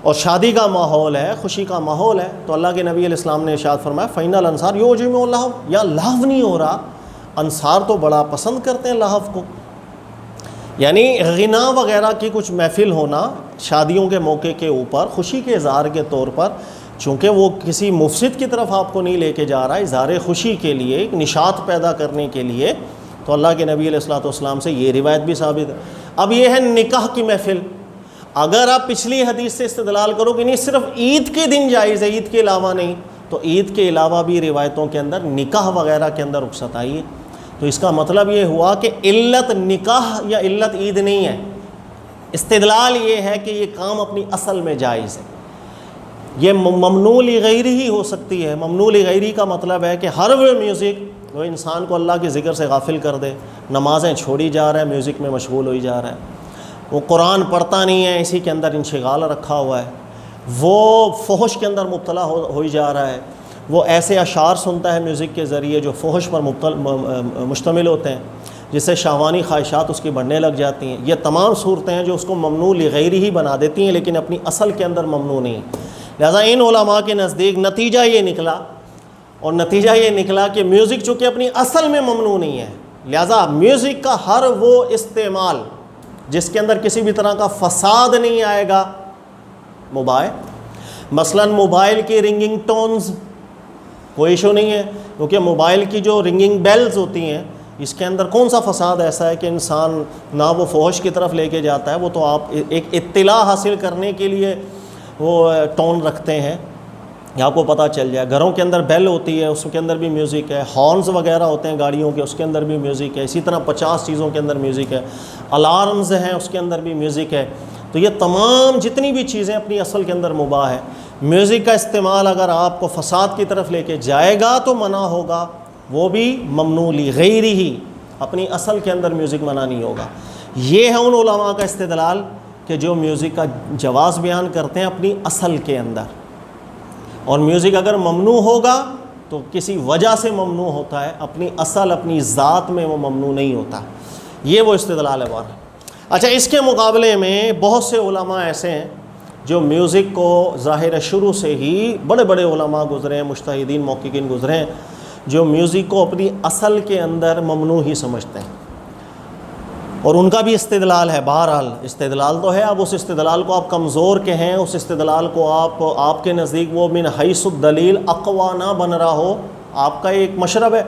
اور شادی کا ماحول ہے، خوشی کا ماحول ہے، تو اللہ کے نبی علیہ السلام نے ارشاد فرمایا فَإِنَّ الْأَنصَارَ يُعْجِبُهُمُ اللَّهُ، یا لہو نہیں ہو رہا، انصار تو بڑا پسند کرتے ہیں لہو کو. یعنی غنا وغیرہ کی کچھ محفل ہونا شادیوں کے موقع کے اوپر خوشی کے اظہار کے طور پر، چونکہ وہ کسی مفسد کی طرف آپ کو نہیں لے کے جا رہا، اظہار خوشی کے لیے، ایک نشاط پیدا کرنے کے لیے، تو اللہ کے نبی علیہ الصلوۃ والسلام سے یہ روایت بھی ثابت ہے. اب یہ ہے نکاح کی محفل. اگر آپ پچھلی حدیث سے استدلال کرو کہ نہیں صرف عید کے دن جائز ہے، عید کے علاوہ نہیں، تو عید کے علاوہ بھی روایتوں کے اندر نکاح وغیرہ کے اندر رخصت آئی ہے. تو اس کا مطلب یہ ہوا کہ علت نکاح یا علت عید نہیں ہے. استدلال یہ ہے کہ یہ کام اپنی اصل میں جائز ہے. یہ ممنوع لغیری ہی ہو سکتی ہے. ممنوع لغیری کا مطلب ہے کہ ہر وہ میوزک وہ انسان کو اللہ کے ذکر سے غافل کر دے، نمازیں چھوڑی جا رہا ہے، میوزک میں مشغول ہوئی جا رہا ہے، وہ قرآن پڑھتا نہیں ہے، اسی کے اندر انشغال رکھا ہوا ہے، وہ فحش کے اندر مبتلا ہوئی جا رہا ہے، وہ ایسے اشعار سنتا ہے میوزک کے ذریعے جو فحش پر مشتمل ہوتے ہیں، جس سے شہوانی خواہشات اس کی بڑھنے لگ جاتی ہیں. یہ تمام صورتیں ہیں جو اس کو ممنوع لغیری ہی بنا دیتی ہیں، لیکن اپنی اصل کے اندر ممنوع نہیں. لہٰذا ان علماء کے نزدیک نتیجہ یہ نکلا، اور نتیجہ یہ نکلا کہ میوزک چونکہ اپنی اصل میں ممنوع نہیں ہے، لہٰذا میوزک کا ہر وہ استعمال جس کے اندر کسی بھی طرح کا فساد نہیں آئے گا مباح. مثلا موبائل کی رنگنگ ٹونز کوئی ایشو نہیں ہے، کیونکہ موبائل کی جو رنگنگ بیلز ہوتی ہیں اس کے اندر کون سا فساد ایسا ہے کہ انسان نہ وہ فحش کی طرف لے کے جاتا ہے، وہ تو آپ ایک اطلاع حاصل کرنے کے لیے وہ ٹون رکھتے ہیں کہ آپ کو پتہ چل جائے. گھروں کے اندر بیل ہوتی ہے، اس کے اندر بھی میوزک ہے، ہارنز وغیرہ ہوتے ہیں گاڑیوں کے، اس کے اندر بھی میوزک ہے. اسی طرح 50 چیزوں کے اندر میوزک ہے، الارمز ہیں اس کے اندر بھی میوزک ہے. تو یہ تمام جتنی بھی چیزیں اپنی اصل کے اندر مباح ہے. میوزک کا استعمال اگر آپ کو فساد کی طرف لے کے جائے گا تو منع ہوگا، وہ بھی ممنوع لغیری ہی، اپنی اصل کے اندر میوزک منع نہیں ہوگا. یہ ہے ان علماء کا استدلال کہ جو میوزک کا جواز بیان کرتے ہیں اپنی اصل کے اندر. اور میوزک اگر ممنوع ہوگا تو کسی وجہ سے ممنوع ہوتا ہے، اپنی اصل اپنی ذات میں وہ ممنوع نہیں ہوتا. یہ وہ استدلال ہے بہرحال. اچھا، اس کے مقابلے میں بہت سے علماء ایسے ہیں جو میوزک کو ظاہر شروع سے ہی، بڑے بڑے علماء گزرے ہیں، مجتہدین محققین گزرے ہیں، جو میوزک کو اپنی اصل کے اندر ممنوع ہی سمجھتے ہیں، اور ان کا بھی استدلال ہے. بہرحال استدلال تو ہے، اب اس استدلال کو آپ کمزور کہیں، اس استدلال کو آپ کے نزدیک وہ من حیث الدلیل اقوا نہ بن رہا ہو، آپ کا ایک مشرب ہے،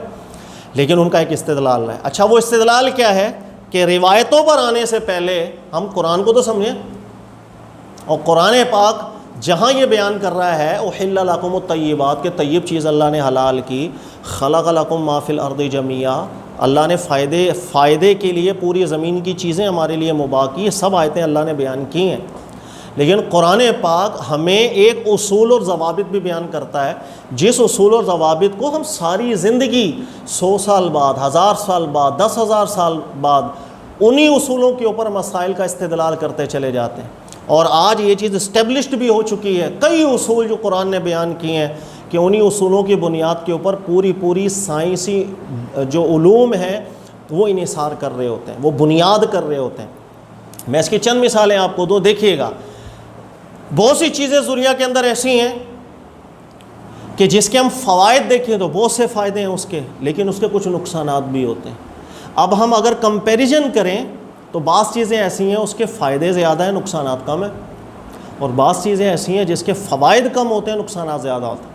لیکن ان کا ایک استدلال ہے. اچھا، وہ استدلال کیا ہے کہ روایتوں پر آنے سے پہلے ہم قرآن کو تو سمجھیں، اور قرآن پاک جہاں یہ بیان کر رہا ہے احل لکم الطیبات، کہ طیب چیز اللہ نے حلال کی، خلق لکم ما فی الارض جمیعا، اللہ نے فائدے کے لیے پوری زمین کی چیزیں ہمارے لیے مباح کی. یہ سب آیتیں اللہ نے بیان کی ہیں. لیکن قرآن پاک ہمیں ایک اصول اور ضوابط بھی بیان کرتا ہے، جس اصول اور ضوابط کو ہم ساری زندگی 100 سال بعد، 1000 سال بعد، 10,000 سال بعد انہی اصولوں کے اوپر مسائل کا استدلال کرتے چلے جاتے ہیں. اور آج یہ چیز اسٹیبلشڈ بھی ہو چکی ہے. کئی اصول جو قرآن نے بیان کیے ہیں کہ انہی اصولوں کی بنیاد کے اوپر پوری سائنسی جو علوم ہیں وہ انحصار کر رہے ہوتے ہیں، وہ بنیاد کر رہے ہوتے ہیں. میں اس کی چند مثالیں آپ کو دوں، دیکھیے گا. بہت سی چیزیں دنیا کے اندر ایسی ہیں کہ جس کے ہم فوائد دیکھیں تو بہت سے فائدے ہیں اس کے، لیکن اس کے کچھ نقصانات بھی ہوتے ہیں. اب ہم اگر کمپیریزن کریں تو بعض چیزیں ایسی ہیں اس کے فائدے زیادہ ہیں، نقصانات کم ہیں، اور بعض چیزیں ایسی ہیں جس کے فوائد کم ہوتے ہیں، نقصانات زیادہ ہوتے ہیں.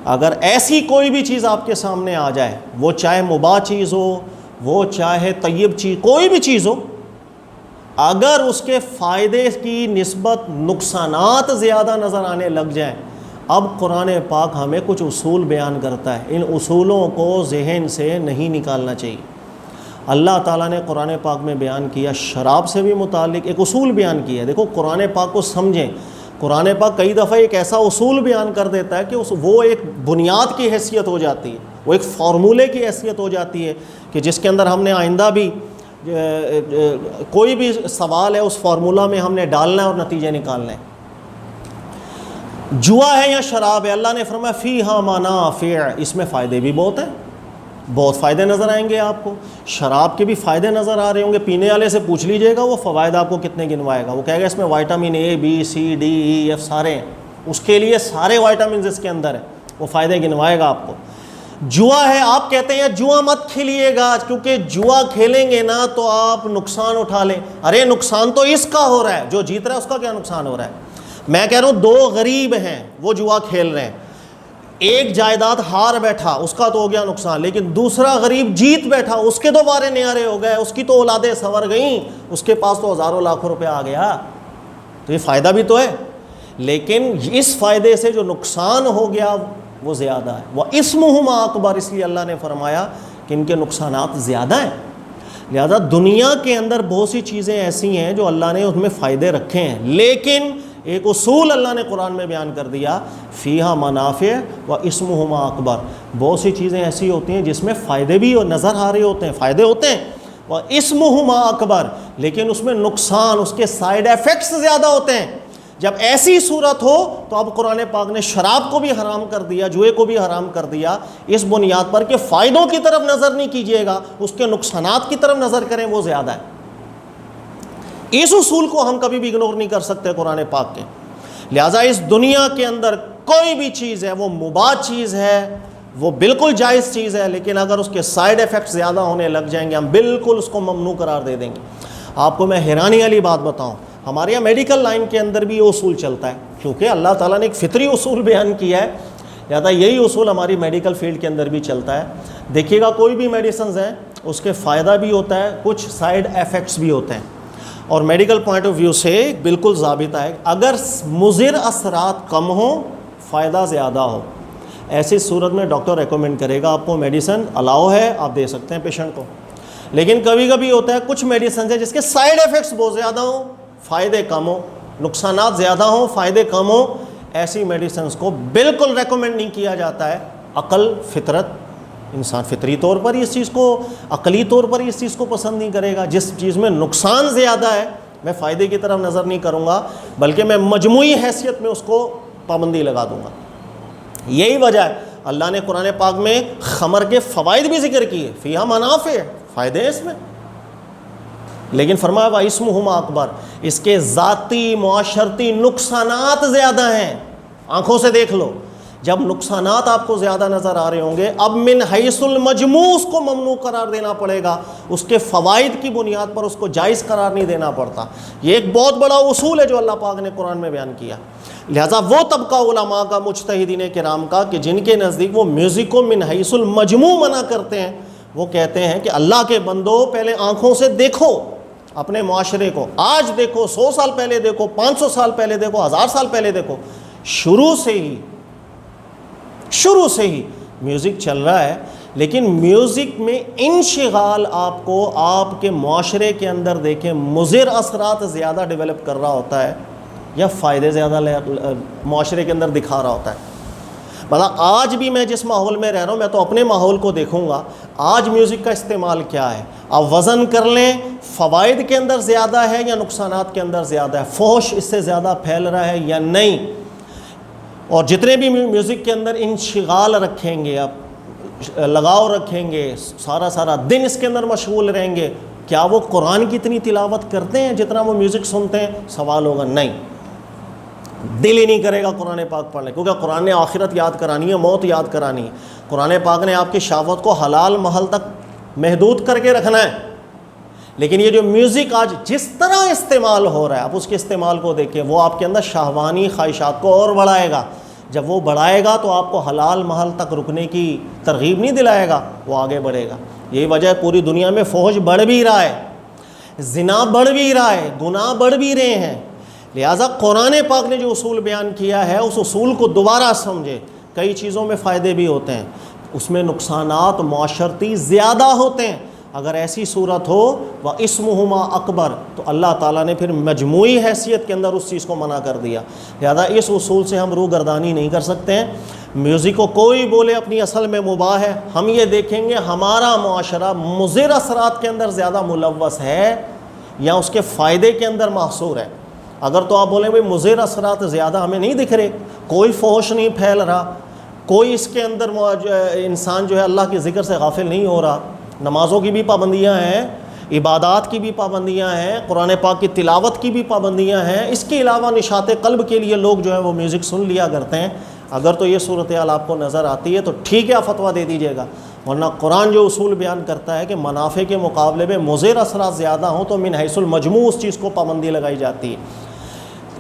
اگر ایسی کوئی بھی چیز آپ کے سامنے آ جائے، وہ چاہے مباح چیز ہو، وہ چاہے طیب چیز، کوئی بھی چیز ہو، اگر اس کے فائدے کی نسبت نقصانات زیادہ نظر آنے لگ جائیں، اب قرآن پاک ہمیں کچھ اصول بیان کرتا ہے. ان اصولوں کو ذہن سے نہیں نکالنا چاہیے. اللہ تعالیٰ نے قرآن پاک میں بیان کیا، شراب سے بھی متعلق ایک اصول بیان کیا ہے. دیکھو، قرآن پاک کو سمجھیں قرآن پاک کئی دفعہ ایک ایسا اصول بیان کر دیتا ہے کہ وہ ایک بنیاد کی حیثیت ہو جاتی ہے، وہ ایک فارمولے کی حیثیت ہو جاتی ہے کہ جس کے اندر ہم نے آئندہ بھی کوئی بھی سوال ہے اس فارمولہ میں ہم نے ڈالنا ہے اور نتیجے نکالنے ہیں۔ جوا ہے یا شراب ہے، اللہ نے فرمایا فیہا منافع، اس میں فائدے بھی بہت ہیں، بہت فائدے نظر آئیں گے آپ کو۔ شراب کے بھی فائدے نظر آ رہے ہوں گے، پینے والے سے پوچھ لیجئے گا وہ فوائد آپ کو کتنے گنوائے گا، وہ کہے گا اس میں vitamin A B C D E F سارے ہیں، اس کے لیے سارے وائٹامنز اس کے اندر ہیں، وہ فائدے گنوائے گا آپ کو۔ جوا ہے، آپ کہتے ہیں جوا مت کھیلیے گا کیونکہ جوا کھیلیں گے نا تو آپ نقصان اٹھا لیں۔ ارے نقصان تو اس کا ہو رہا ہے، جو جیت رہا ہے اس کا کیا نقصان ہو رہا ہے؟ میں کہہ رہا ہوں دو غریب ہیں وہ جوا کھیل رہے ہیں، ایک جائیداد ہار بیٹھا اس کا تو ہو گیا نقصان، لیکن دوسرا غریب جیت بیٹھا اس کے تو بارے نیارے ہو گئے، اس کی تو اولادیں سنور گئیں، اس کے پاس تو ہزاروں لاکھوں روپے آ گیا، تو یہ فائدہ بھی تو ہے، لیکن اس فائدے سے جو نقصان ہو گیا وہ زیادہ ہے۔ وَإِثْمُهُمَا أَكْبَرُ، اس لیے اللہ نے فرمایا کہ ان کے نقصانات زیادہ ہیں۔ لہذا دنیا کے اندر بہت سی چیزیں ایسی ہیں جو اللہ نے اس میں فائدے رکھے ہیں، لیکن ایک اصول اللہ نے قرآن میں بیان کر دیا، فیہا منافع واسمہما اکبر، بہت سی چیزیں ایسی ہوتی ہیں جس میں فائدے بھی نظر آ رہے ہوتے ہیں، فائدے ہوتے ہیں، واسمہما اکبر، لیکن اس میں نقصان، اس کے سائیڈ ایفیکٹس زیادہ ہوتے ہیں۔ جب ایسی صورت ہو تو اب قرآن پاک نے شراب کو بھی حرام کر دیا، جوئے کو بھی حرام کر دیا، اس بنیاد پر کہ فائدوں کی طرف نظر نہیں کیجیے گا، اس کے نقصانات کی طرف نظر کریں، وہ زیادہ ہے۔ اس اصول کو ہم کبھی بھی اگنور نہیں کر سکتے قرآن پاک کے۔ لہٰذا اس دنیا کے اندر کوئی بھی چیز ہے وہ مباح چیز ہے، وہ بالکل جائز چیز ہے، لیکن اگر اس کے سائیڈ ایفیکٹ زیادہ ہونے لگ جائیں گے ہم بالکل اس کو ممنوع قرار دے دیں گے۔ آپ کو میں حیرانی والی بات بتاؤں، ہمارے یہاں میڈیکل لائن کے اندر بھی یہ اصول چلتا ہے، کیونکہ اللہ تعالیٰ نے ایک فطری اصول بیان کیا ہے، لہٰذا یہی اصول ہماری میڈیکل فیلڈ کے اندر بھی چلتا ہے۔ دیکھیے گا کوئی بھی میڈیسنز ہیں اس کے فائدہ بھی ہوتا ہے، کچھ سائیڈ ایفیکٹس بھی ہوتے ہیں، اور میڈیکل پوائنٹ آف ویو سے بالکل ضابطہ ہے اگر مضر اثرات کم ہوں فائدہ زیادہ ہو، ایسی صورت میں ڈاکٹر ریکمینڈ کرے گا آپ کو میڈیسن الاؤ ہے، آپ دے سکتے ہیں پیشنٹ کو۔ لیکن کبھی کبھی ہوتا ہے کچھ میڈیسنز ہیں جس کے سائیڈ ایفیکٹس بہت زیادہ ہوں، فائدے کم ہوں، نقصانات زیادہ ہوں، فائدے کم ہوں، ایسی میڈیسنز کو بالکل ریکمینڈ نہیں کیا جاتا ہے۔ عقل، فطرت، انسان فطری طور پر ہی اس چیز کو، عقلی طور پر ہی اس چیز کو پسند نہیں کرے گا۔ جس چیز میں نقصان زیادہ ہے میں فائدے کی طرف نظر نہیں کروں گا، بلکہ میں مجموعی حیثیت میں اس کو پابندی لگا دوں گا۔ یہی وجہ ہے اللہ نے قرآن پاک میں خمر کے فوائد بھی ذکر کیے، فیہا منافع، فائدے ہیں اس میں، لیکن فرمایا واسمہما اکبر، اس کے ذاتی معاشرتی نقصانات زیادہ ہیں۔ آنکھوں سے دیکھ لو، جب نقصانات آپ کو زیادہ نظر آ رہے ہوں گے، اب من حیث المجموع اس کو ممنوع قرار دینا پڑے گا، اس کے فوائد کی بنیاد پر اس کو جائز قرار نہیں دینا پڑتا۔ یہ ایک بہت بڑا اصول ہے جو اللہ پاک نے قرآن میں بیان کیا۔ لہٰذا وہ طبقہ علماء کا، مجتہدین کرام کا، کہ جن کے نزدیک وہ میوزک کو من حیث المجموع منع کرتے ہیں، وہ کہتے ہیں کہ اللہ کے بندو پہلے آنکھوں سے دیکھو اپنے معاشرے کو، آج دیکھو، 100 سال پہلے دیکھو، 500 سال پہلے دیکھو، 1000 سال پہلے دیکھو، شروع سے ہی میوزک چل رہا ہے، لیکن میوزک میں انشغال آپ کو آپ کے معاشرے کے اندر دیکھیں مضر اثرات زیادہ ڈیولپ کر رہا ہوتا ہے یا فائدے زیادہ معاشرے کے اندر دکھا رہا ہوتا ہے۔ مطلب آج بھی میں جس ماحول میں رہ رہا ہوں، میں تو اپنے ماحول کو دیکھوں گا، آج میوزک کا استعمال کیا ہے، آپ وزن کر لیں، فوائد کے اندر زیادہ ہے یا نقصانات کے اندر زیادہ ہے، فحش اس سے زیادہ پھیل رہا ہے یا نہیں۔ اور جتنے بھی میوزک کے اندر انشغال رکھیں گے، آپ لگاؤ رکھیں گے، سارا دن اس کے اندر مشغول رہیں گے، کیا وہ قرآن کی اتنی تلاوت کرتے ہیں جتنا وہ میوزک سنتے ہیں؟ سوال ہوگا نہیں، دل ہی نہیں کرے گا قرآن پاک پڑھنے، کیونکہ قرآن نے آخرت یاد کرانی ہے، موت یاد کرانی ہے۔ قرآن پاک نے آپ کی شہوت کو حلال محل تک محدود کر کے رکھنا ہے، لیکن یہ جو میوزک آج جس طرح استعمال ہو رہا ہے، آپ اس کے استعمال کو دیکھیں، وہ آپ کے اندر شہوانی خواہشات کو اور بڑھائے گا۔ جب وہ بڑھائے گا تو آپ کو حلال محل تک رکنے کی ترغیب نہیں دلائے گا، وہ آگے بڑھے گا۔ یہی وجہ ہے پوری دنیا میں فحش بڑھ بھی رہا ہے، زنا بڑھ بھی رہا ہے، گناہ بڑھ بھی رہے ہیں۔ لہٰذا قرآن پاک نے جو اصول بیان کیا ہے اس اصول کو دوبارہ سمجھے۔ کئی چیزوں میں فائدے بھی ہوتے ہیں، اس میں نقصانات معاشرتی زیادہ ہوتے ہیں، اگر ایسی صورت ہو وَاسْمُهُمَا اکبر تو اللہ تعالیٰ نے پھر مجموعی حیثیت کے اندر اس چیز کو منع کر دیا. لہذا اس اصول سے ہم روگردانی نہیں کر سکتے ہیں. میوزک کو کوئی بولے اپنی اصل میں مباح ہے، ہم یہ دیکھیں گے ہمارا معاشرہ مضر اثرات کے اندر زیادہ ملوث ہے یا اس کے فائدے کے اندر محصور ہے. اگر تو آپ بولیں بھائی مضر اثرات زیادہ ہمیں نہیں دکھ رہے، کوئی فحش نہیں پھیل رہا، کوئی اس کے اندر انسان جو ہے اللہ کے ذکر سے غافل نہیں ہو رہا، نمازوں کی بھی پابندیاں ہیں، عبادات کی بھی پابندیاں ہیں، قرآن پاک کی تلاوت کی بھی پابندیاں ہیں، اس کے علاوہ نشاط قلب کے لیے لوگ جو ہیں وہ میوزک سن لیا کرتے ہیں. اگر تو یہ صورتحال آپ کو نظر آتی ہے تو ٹھیک ہے، فتویٰ دے دیجیے گا، ورنہ قرآن جو اصول بیان کرتا ہے کہ منافع کے مقابلے میں مضر اثرات زیادہ ہوں تو من حیث المجموع اس چیز کو پابندی لگائی جاتی ہے.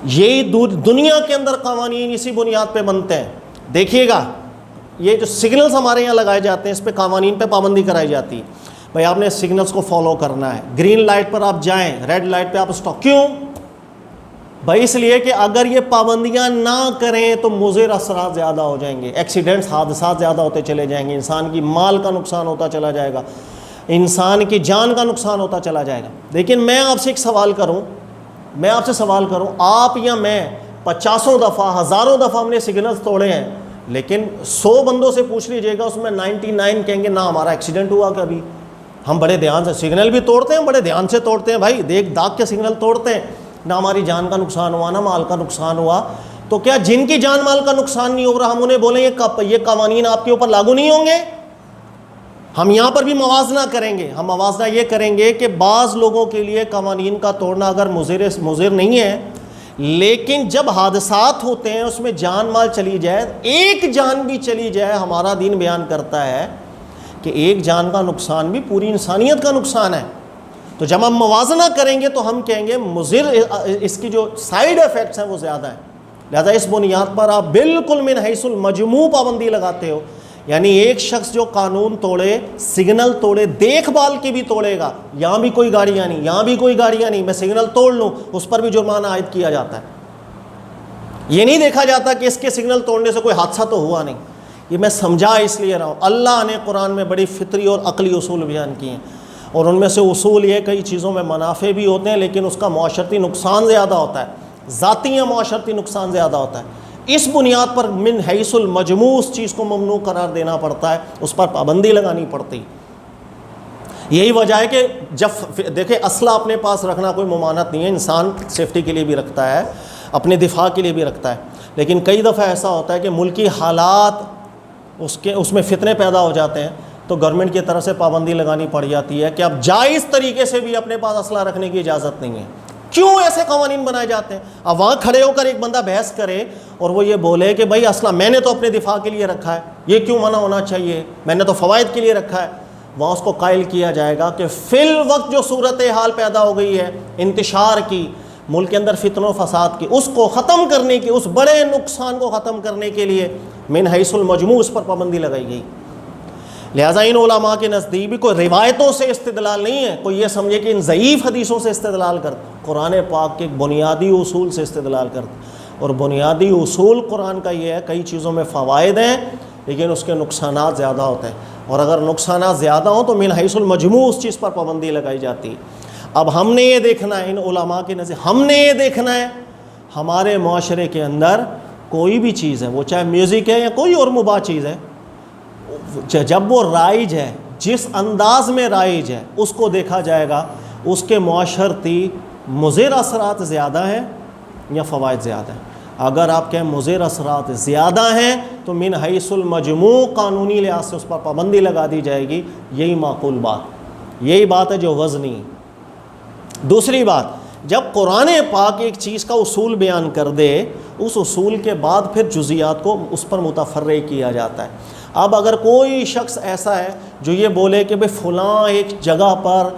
یہی دنیا کے اندر قوانین اسی بنیاد پہ بنتے ہیں. دیکھیے گا یہ جو سگنلز ہمارے یہاں لگائے جاتے ہیں اس پہ قوانین پہ پابندی کرائی جاتی ہے. بھائی آپ نے سگنلز کو فالو کرنا ہے، گرین لائٹ پر آپ جائیں، ریڈ لائٹ پہ آپ اسٹاپ. کیوں بھائی؟ اس لیے کہ اگر یہ پابندیاں نہ کریں تو مضر اثرات زیادہ ہو جائیں گے، ایکسیڈنٹس، حادثات زیادہ ہوتے چلے جائیں گے، انسان کی مال کا نقصان ہوتا چلا جائے گا، انسان کی جان کا نقصان ہوتا چلا جائے گا. لیکن میں آپ سے ایک سوال کروں، آپ یا میں 50 دفعہ، ہزاروں دفعہ ہم نے سگنلز توڑے ہیں، لیکن 100 بندوں سے پوچھ لیجئے گا، اس میں 99 کہیں گے نہ ہمارا ایکسیڈنٹ ہوا کبھی. ہم بڑے دھیان سے سگنل بھی توڑتے ہیں، بڑے دھیان سے توڑتے ہیں بھائی، دیکھ داغ کے سگنل توڑتے ہیں، نہ ہماری جان کا نقصان ہوا نہ مال کا نقصان ہوا. تو کیا جن کی جان مال کا نقصان نہیں ہو رہا ہم انہیں بولیں یہ قوانین آپ کے اوپر لاگو نہیں ہوں گے؟ ہم یہاں پر بھی موازنہ کریں گے. ہم موازنہ یہ کریں گے کہ بعض لوگوں کے لیے قوانین کا توڑنا اگر مضر نہیں ہے، لیکن جب حادثات ہوتے ہیں اس میں جان مال چلی جائے، ایک جان بھی چلی جائے، ہمارا دین بیان کرتا ہے کہ ایک جان کا نقصان بھی پوری انسانیت کا نقصان ہے. تو جب ہم موازنہ کریں گے تو ہم کہیں گے مضر، اس کی جو سائیڈ ایفیکٹس ہیں وہ زیادہ ہیں. لہذا اس بنیاد پر آپ بالکل من حیث المجموع پابندی لگاتے ہو. یعنی ایک شخص جو قانون توڑے، سگنل توڑے، دیکھ بھال کی بھی توڑے گا، یہاں بھی کوئی گاڑیاں نہیں، یہاں بھی کوئی گاڑیاں نہیں، میں سگنل توڑ لوں اس پر بھی جرمانہ عائد کیا جاتا ہے. یہ نہیں دیکھا جاتا کہ اس کے سگنل توڑنے سے کوئی حادثہ تو ہوا نہیں. یہ میں سمجھا اس لیے رہا ہوں، اللہ نے قرآن میں بڑی فطری اور عقلی اصول بیان کیے ہیں، اور ان میں سے اصول یہ کئی چیزوں میں منافع بھی ہوتے ہیں لیکن اس کا معاشرتی نقصان زیادہ ہوتا ہے، ذاتی یا معاشرتی نقصان زیادہ ہوتا ہے. اس بنیاد پر من حیث المجموع اس چیز کو ممنوع قرار دینا پڑتا ہے، اس پر پابندی لگانی پڑتی. یہی وجہ ہے کہ جب دیکھیں اسلحہ اپنے پاس رکھنا کوئی ممانعت نہیں ہے، انسان سیفٹی کے لیے بھی رکھتا ہے، اپنے دفاع کے لیے بھی رکھتا ہے. لیکن کئی دفعہ ایسا ہوتا ہے کہ ملکی حالات اس میں فتنے پیدا ہو جاتے ہیں تو گورنمنٹ کی طرف سے پابندی لگانی پڑ جاتی ہے کہ اب جائز طریقے سے بھی اپنے پاس اسلحہ رکھنے کی اجازت نہیں ہے. کیوں ایسے قوانین بنائے جاتے ہیں؟ اب وہاں کھڑے ہو کر ایک بندہ بحث کرے اور وہ یہ بولے کہ بھائی اسلحہ میں نے تو اپنے دفاع کے لیے رکھا ہے، یہ کیوں منع ہونا چاہیے، میں نے تو فوائد کے لیے رکھا ہے. وہاں اس کو قائل کیا جائے گا کہ فی الوقت جو صورتحال پیدا ہو گئی ہے انتشار کی، ملک کے اندر فتن و فساد کی، اس کو ختم کرنے کی، اس بڑے نقصان کو ختم کرنے کے لیے من حیث المجموع اس پر پابندی لگائی گئی. لہٰذا ان علماء کے نزدیک بھی کوئی روایتوں سے استدلال نہیں ہے، کوئی یہ سمجھے کہ ان ضعیف حدیثوں سے استدلال کرتا، قرآن پاک کے بنیادی اصول سے استدلال کرتا. اور بنیادی اصول قرآن کا یہ ہے کئی چیزوں میں فوائد ہیں لیکن اس کے نقصانات زیادہ ہوتے ہیں، اور اگر نقصانات زیادہ ہوں تو من حیث المجموع اس چیز پر پابندی لگائی جاتی ہے. اب ہم نے یہ دیکھنا ہے، ان علماء کے نزدیک ہم نے یہ دیکھنا ہے ہمارے معاشرے کے اندر کوئی بھی چیز ہے، وہ چاہے میوزک ہے یا کوئی اور مباح چیز ہے، جب وہ رائج ہے، جس انداز میں رائج ہے اس کو دیکھا جائے گا اس کے معاشرتی مضر اثرات زیادہ ہیں یا فوائد زیادہ ہیں. اگر آپ کہیں مضر اثرات زیادہ ہیں تو من حیث المجموع قانونی لحاظ سے اس پر پابندی لگا دی جائے گی. یہی معقول بات، یہی بات ہے جو وزنی. دوسری بات، جب قرآن پاک ایک چیز کا اصول بیان کر دے اس اصول کے بعد پھر جزیات کو اس پر متفرع کیا جاتا ہے. اب اگر کوئی شخص ایسا ہے جو یہ بولے کہ بھئی فلاں ایک جگہ پر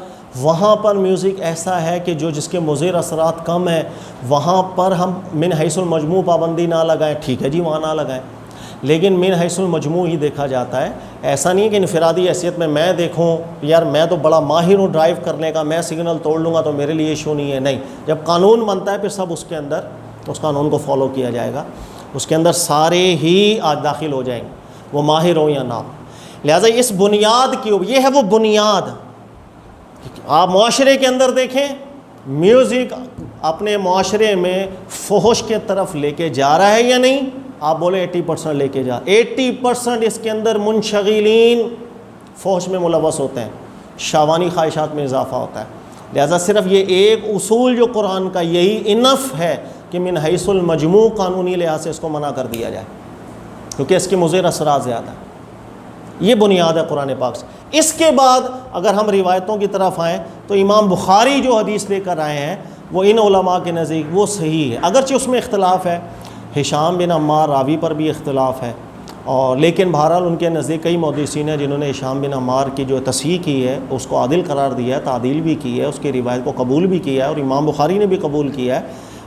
وہاں پر میوزک ایسا ہے کہ جس کے مضر اثرات کم ہیں، وہاں پر ہم من حیث المجموع پابندی نہ لگائیں، ٹھیک ہے جی وہاں نہ لگائیں، لیکن من حیث المجموع ہی دیکھا جاتا ہے. ایسا نہیں کہ انفرادی حیثیت میں دیکھوں یار میں تو بڑا ماہر ہوں ڈرائیو کرنے کا، میں سگنل توڑ لوں گا تو میرے لیے ایشو نہیں ہے. نہیں، جب قانون بنتا ہے پھر سب اس کے اندر اس قانون کو فالو کیا جائے گا، اس کے اندر سارے ہی آج داخل ہو جائیں گے، وہ ماہر ہوں یا نہ. لہٰذا اس بنیاد کی، یہ ہے وہ بنیاد آپ معاشرے کے اندر دیکھیں میوزک اپنے معاشرے میں فحش کے طرف لے کے جا رہا ہے یا نہیں؟ آپ بولے 80% لے کے جا، 80% اس کے اندر منشغلین فحش میں ملوث ہوتے ہیں، شہوانی خواہشات میں اضافہ ہوتا ہے۔ لہذا صرف یہ ایک اصول جو قرآن کا یہی انف ہے کہ من حیث المجموع قانونی لحاظ سے اس کو منع کر دیا جائے، کیونکہ اس کے مضر اثرات زیادہ ہیں۔ یہ بنیاد ہے قرآن پاک سے۔ اس کے بعد اگر ہم روایتوں کی طرف آئیں تو امام بخاری جو حدیث لے کر آئے ہیں وہ ان علماء کے نزدیک وہ صحیح ہے، اگرچہ اس میں اختلاف ہے، ہشام بن عمار راوی پر بھی اختلاف ہے، اور لیکن بہرحال ان کے نزدیک کئی محدثین ہیں جنہوں نے ہشام بن عمار کی جو تصحیح کی ہے اس کو عادل قرار دیا ہے، تعدیل بھی کی ہے، اس کی روایت کو قبول بھی کیا ہے، اور امام بخاری نے بھی قبول کیا ہے۔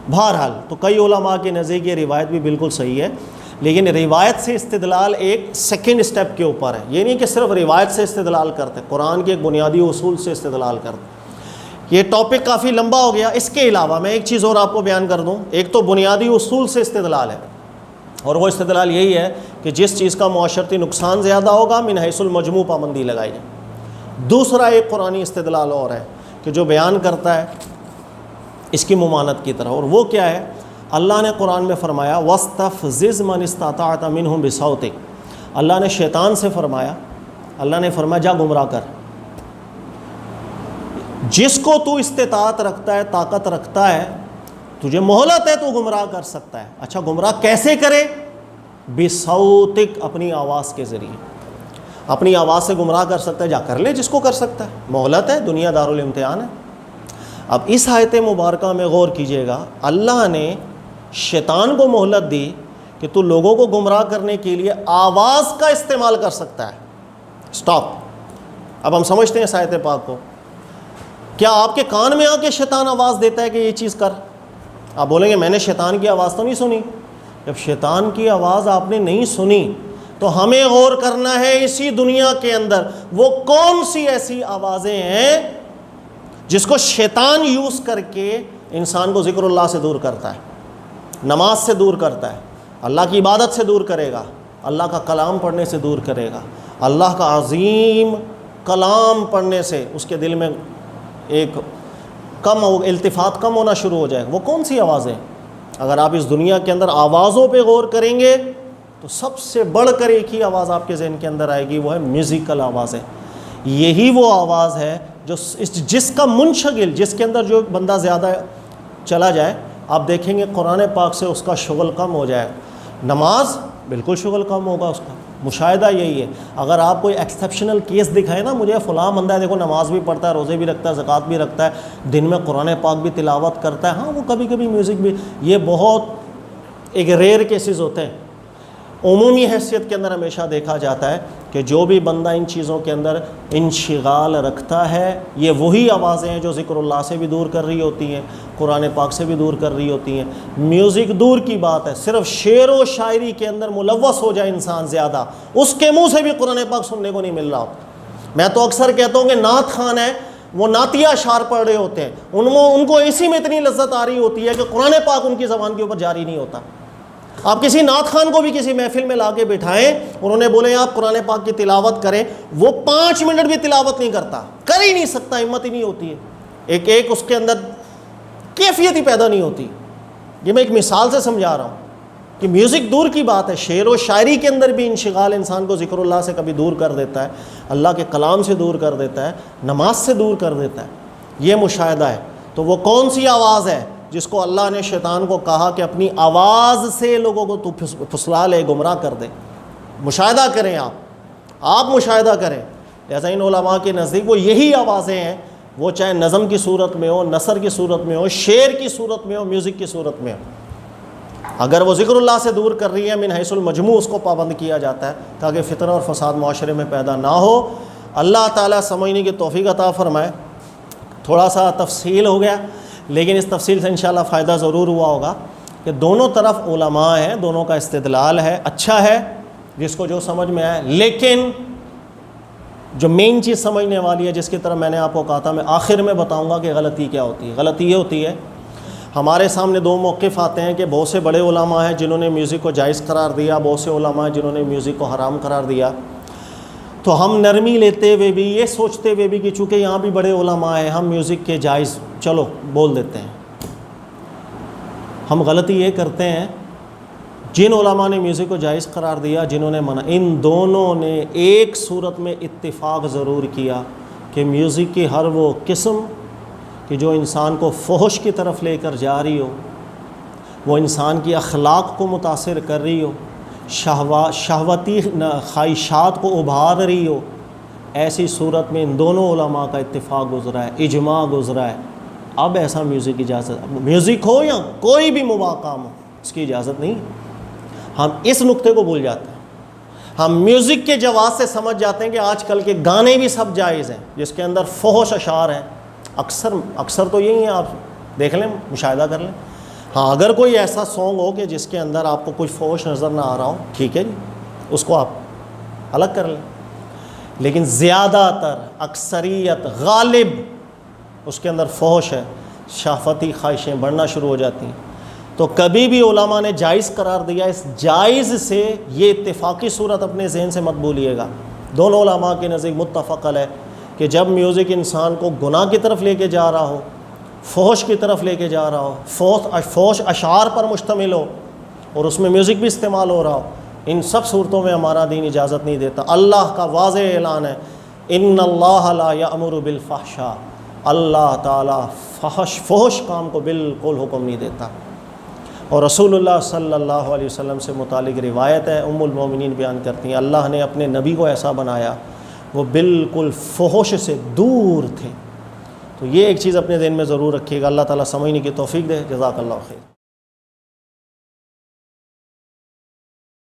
بہرحال تو کئی علماء کے نزدیک یہ روایت بھی بالکل صحیح ہے، لیکن روایت سے استدلال ایک سیکنڈ سٹیپ کے اوپر ہے۔ یہ نہیں کہ صرف روایت سے استدلال کرتے، قرآن کے ایک بنیادی اصول سے استدلال کرتے۔ یہ ٹاپک کافی لمبا ہو گیا۔ اس کے علاوہ میں ایک چیز اور آپ کو بیان کر دوں، ایک تو بنیادی اصول سے استدلال ہے، اور وہ استدلال یہی ہے کہ جس چیز کا معاشرتی نقصان زیادہ ہوگا من حیث المجموع پابندی لگائی جائے۔ دوسرا ایک قرآنی استدلال اور ہے کہ جو بیان کرتا ہے اس کی ممانعت کی طرح، اور وہ کیا ہے؟ اللہ نے قرآن میں فرمایا وَاسْتَفْزِزْ مَنِ اسْتَطَعْتَ مِنْهُمْ بِصَوْتِكَ، اللہ نے شیطان سے فرمایا، اللہ نے فرمایا جا گمراہ کر، جس کو تو استطاعت رکھتا ہے، طاقت رکھتا ہے، تجھے مہلت ہے تو گمراہ کر سکتا ہے۔ اچھا گمراہ کیسے کرے؟ بِصَوْتِكَ، اپنی آواز کے ذریعے، اپنی آواز سے گمراہ کر سکتا ہے، جا کر لے جس کو کر سکتا ہے، مہلت ہے، دنیا دارالامتحان ہے۔ اب اس آیت مبارکہ میں غور کیجئے گا، اللہ نے شیطان کو مہلت دی کہ تو لوگوں کو گمراہ کرنے کے لیے آواز کا استعمال کر سکتا ہے۔ سٹاپ۔ اب ہم سمجھتے ہیں اس آیت پاک کو۔ کیا آپ کے کان میں آ کے شیطان آواز دیتا ہے کہ یہ چیز کر؟ آپ بولیں گے میں نے شیطان کی آواز تو نہیں سنی۔ جب شیطان کی آواز آپ نے نہیں سنی تو ہمیں غور کرنا ہے اسی دنیا کے اندر وہ کون سی ایسی آوازیں ہیں جس کو شیطان یوز کر کے انسان کو ذکر اللہ سے دور کرتا ہے، نماز سے دور کرتا ہے، اللہ کی عبادت سے دور کرے گا، اللہ کا کلام پڑھنے سے دور کرے گا، اللہ کا عظیم کلام پڑھنے سے اس کے دل میں ایک التفات کم ہونا شروع ہو جائے۔ وہ کون سی آوازیں؟ اگر آپ اس دنیا کے اندر آوازوں پہ غور کریں گے تو سب سے بڑھ کر ایک ہی آواز آپ کے ذہن کے اندر آئے گی، وہ ہے میوزیکل آوازیں۔ یہی وہ آواز ہے جو جس کا منشغل، جس کے اندر جو بندہ زیادہ چلا جائے، آپ دیکھیں گے قرآن پاک سے اس کا شغل کم ہو جائے۔ نماز بالکل شغل کم ہوگا اس کا، مشاہدہ یہی ہے۔ اگر آپ کوئی ایکسیپشنل کیس دکھائے نا، مجھے فلاں بندہ ہے دیکھو نماز بھی پڑھتا ہے، روزے بھی رکھتا ہے، زکوٰۃ بھی رکھتا ہے، دن میں قرآن پاک بھی تلاوت کرتا ہے، ہاں وہ کبھی کبھی میوزک بھی، یہ بہت ایک ریئر کیسز ہوتے ہیں۔ عمومی حیثیت کے اندر ہمیشہ دیکھا جاتا ہے کہ جو بھی بندہ ان چیزوں کے اندر انشغال رکھتا ہے، یہ وہی آوازیں ہیں جو ذکر اللہ سے بھی دور کر رہی ہوتی ہیں، قرآن پاک سے بھی دور کر رہی ہوتی ہیں۔ میوزک دور کی بات ہے، صرف شعر و شاعری کے اندر ملوث ہو جائے انسان زیادہ، اس کے منہ سے بھی قرآن پاک سننے کو نہیں مل رہا ہوتا۔ میں تو اکثر کہتا ہوں کہ نعت خوان ہے، وہ نعتیہ اشعار پڑھ رہے ہوتے ہیں، ان کو اسی میں اتنی لذت آ رہی ہوتی ہے کہ قرآن پاک ان کی زبان کے اوپر جاری نہیں ہوتا۔ آپ کسی نعت خوان کو بھی کسی محفل میں لا کے بٹھائیں، انہوں نے بولے آپ قرآن پاک کی تلاوت کریں، وہ 5 منٹ بھی تلاوت نہیں کرتا، کر ہی نہیں سکتا، ہمت ہی نہیں ہوتی ہے، ایک اس کے اندر کیفیت ہی پیدا نہیں ہوتی۔ یہ میں ایک مثال سے سمجھا رہا ہوں کہ میوزک دور کی بات ہے، شعر و شاعری کے اندر بھی انشغال انسان کو ذکر اللہ سے کبھی دور کر دیتا ہے، اللہ کے کلام سے دور کر دیتا ہے، نماز سے دور کر دیتا ہے۔ یہ مشاہدہ ہے۔ تو وہ کون سی آواز ہے جس کو اللہ نے شیطان کو کہا کہ اپنی آواز سے لوگوں کو تو پھسلا لے، گمراہ کر دے؟ مشاہدہ کریں، آپ مشاہدہ کریں۔ لہذا ان علماء کے نزدیک وہ یہی آوازیں ہیں، وہ چاہے نظم کی صورت میں ہو، نثر کی صورت میں ہو، شعر کی صورت میں ہو، میوزک کی صورت میں ہو، اگر وہ ذکر اللہ سے دور کر رہی ہے من حیث المجموع اس کو پابند کیا جاتا ہے تاکہ فتنہ اور فساد معاشرے میں پیدا نہ ہو۔ اللہ تعالیٰ سمجھنے کی توفیق عطا فرمائے۔ تھوڑا سا تفصیل ہو گیا، لیکن اس تفصیل سے انشاءاللہ فائدہ ضرور ہوا ہوگا کہ دونوں طرف علماء ہیں، دونوں کا استدلال ہے، اچھا ہے جس کو جو سمجھ میں آئے، لیکن جو مین چیز سمجھنے والی ہے جس کی طرف میں نے آپ کو کہا تھا، میں آخر میں بتاؤں گا کہ غلطی کیا ہوتی ہے۔ غلطی یہ ہوتی ہے ہمارے سامنے 2 موقف آتے ہیں کہ بہت سے بڑے علماء ہیں جنہوں نے میوزک کو جائز قرار دیا، بہت سے علماء ہیں جنہوں نے میوزک کو حرام قرار دیا۔ تو ہم نرمی لیتے ہوئے بھی، یہ سوچتے ہوئے بھی کہ چونکہ یہاں بھی بڑے علماء ہیں، ہم میوزک کے جائز چلو بول دیتے ہیں۔ ہم غلطی یہ کرتے ہیں، جن علماء نے میوزک کو جائز قرار دیا، جنہوں نے منع، ان دونوں نے ایک صورت میں اتفاق ضرور کیا کہ میوزک کی ہر وہ قسم کہ جو انسان کو فحش کی طرف لے کر جا رہی ہو، وہ انسان کی اخلاق کو متاثر کر رہی ہو، شہوتی خواہشات کو ابھار رہی ہو، ایسی صورت میں ان دونوں علماء کا اتفاق گزرا ہے، اجماع گزرا ہے، اب ایسا میوزک کی اجازت، میوزک ہو یا کوئی بھی مباح کام ہو، اس کی اجازت نہیں۔ ہم اس نقطے کو بھول جاتے ہیں، ہم میوزک کے جواز سے سمجھ جاتے ہیں کہ آج کل کے گانے بھی سب جائز ہیں جس کے اندر فحش اشعار ہیں، اکثر تو یہی ہیں، آپ دیکھ لیں، مشاہدہ کر لیں۔ ہاں اگر کوئی ایسا سانگ ہو کہ جس کے اندر آپ کو کچھ فحش نظر نہ آ رہا ہو، ٹھیک ہے جی، اس کو آپ الگ کر لیں، لیکن زیادہ تر، اکثریت، غالب اس کے اندر فحش ہے، شہوتی خواہشیں بڑھنا شروع ہو جاتی ہیں۔ تو کبھی بھی علماء نے جائز قرار دیا، اس جائز سے یہ اتفاقی صورت اپنے ذہن سے مت بھولیے گا، دونوں علماء کے نزدیک متفق ہے کہ جب میوزک انسان کو گناہ کی طرف لے کے جا رہا ہو، فحش کی طرف لے کے جا رہا ہو، فحش اشعار پر مشتمل ہو اور اس میں میوزک بھی استعمال ہو رہا ہو، ان سب صورتوں میں ہمارا دین اجازت نہیں دیتا۔ اللہ کا واضح اعلان ہے، ان اللہ لا یأمر بالفحشاء، اللہ تعالیٰ فحش کام کو بالکل حکم نہیں دیتا۔ اور رسول اللہ صلی اللہ علیہ وسلم سے متعلق روایت ہے، ام المومنین بیان کرتی ہیں، اللہ نے اپنے نبی کو ایسا بنایا، وہ بالکل فحش سے دور تھے۔ تو یہ ایک چیز اپنے ذہن میں ضرور رکھیے گا، اللہ تعالیٰ سمجھنے کی توفیق دے۔ جزاک اللہ خیر۔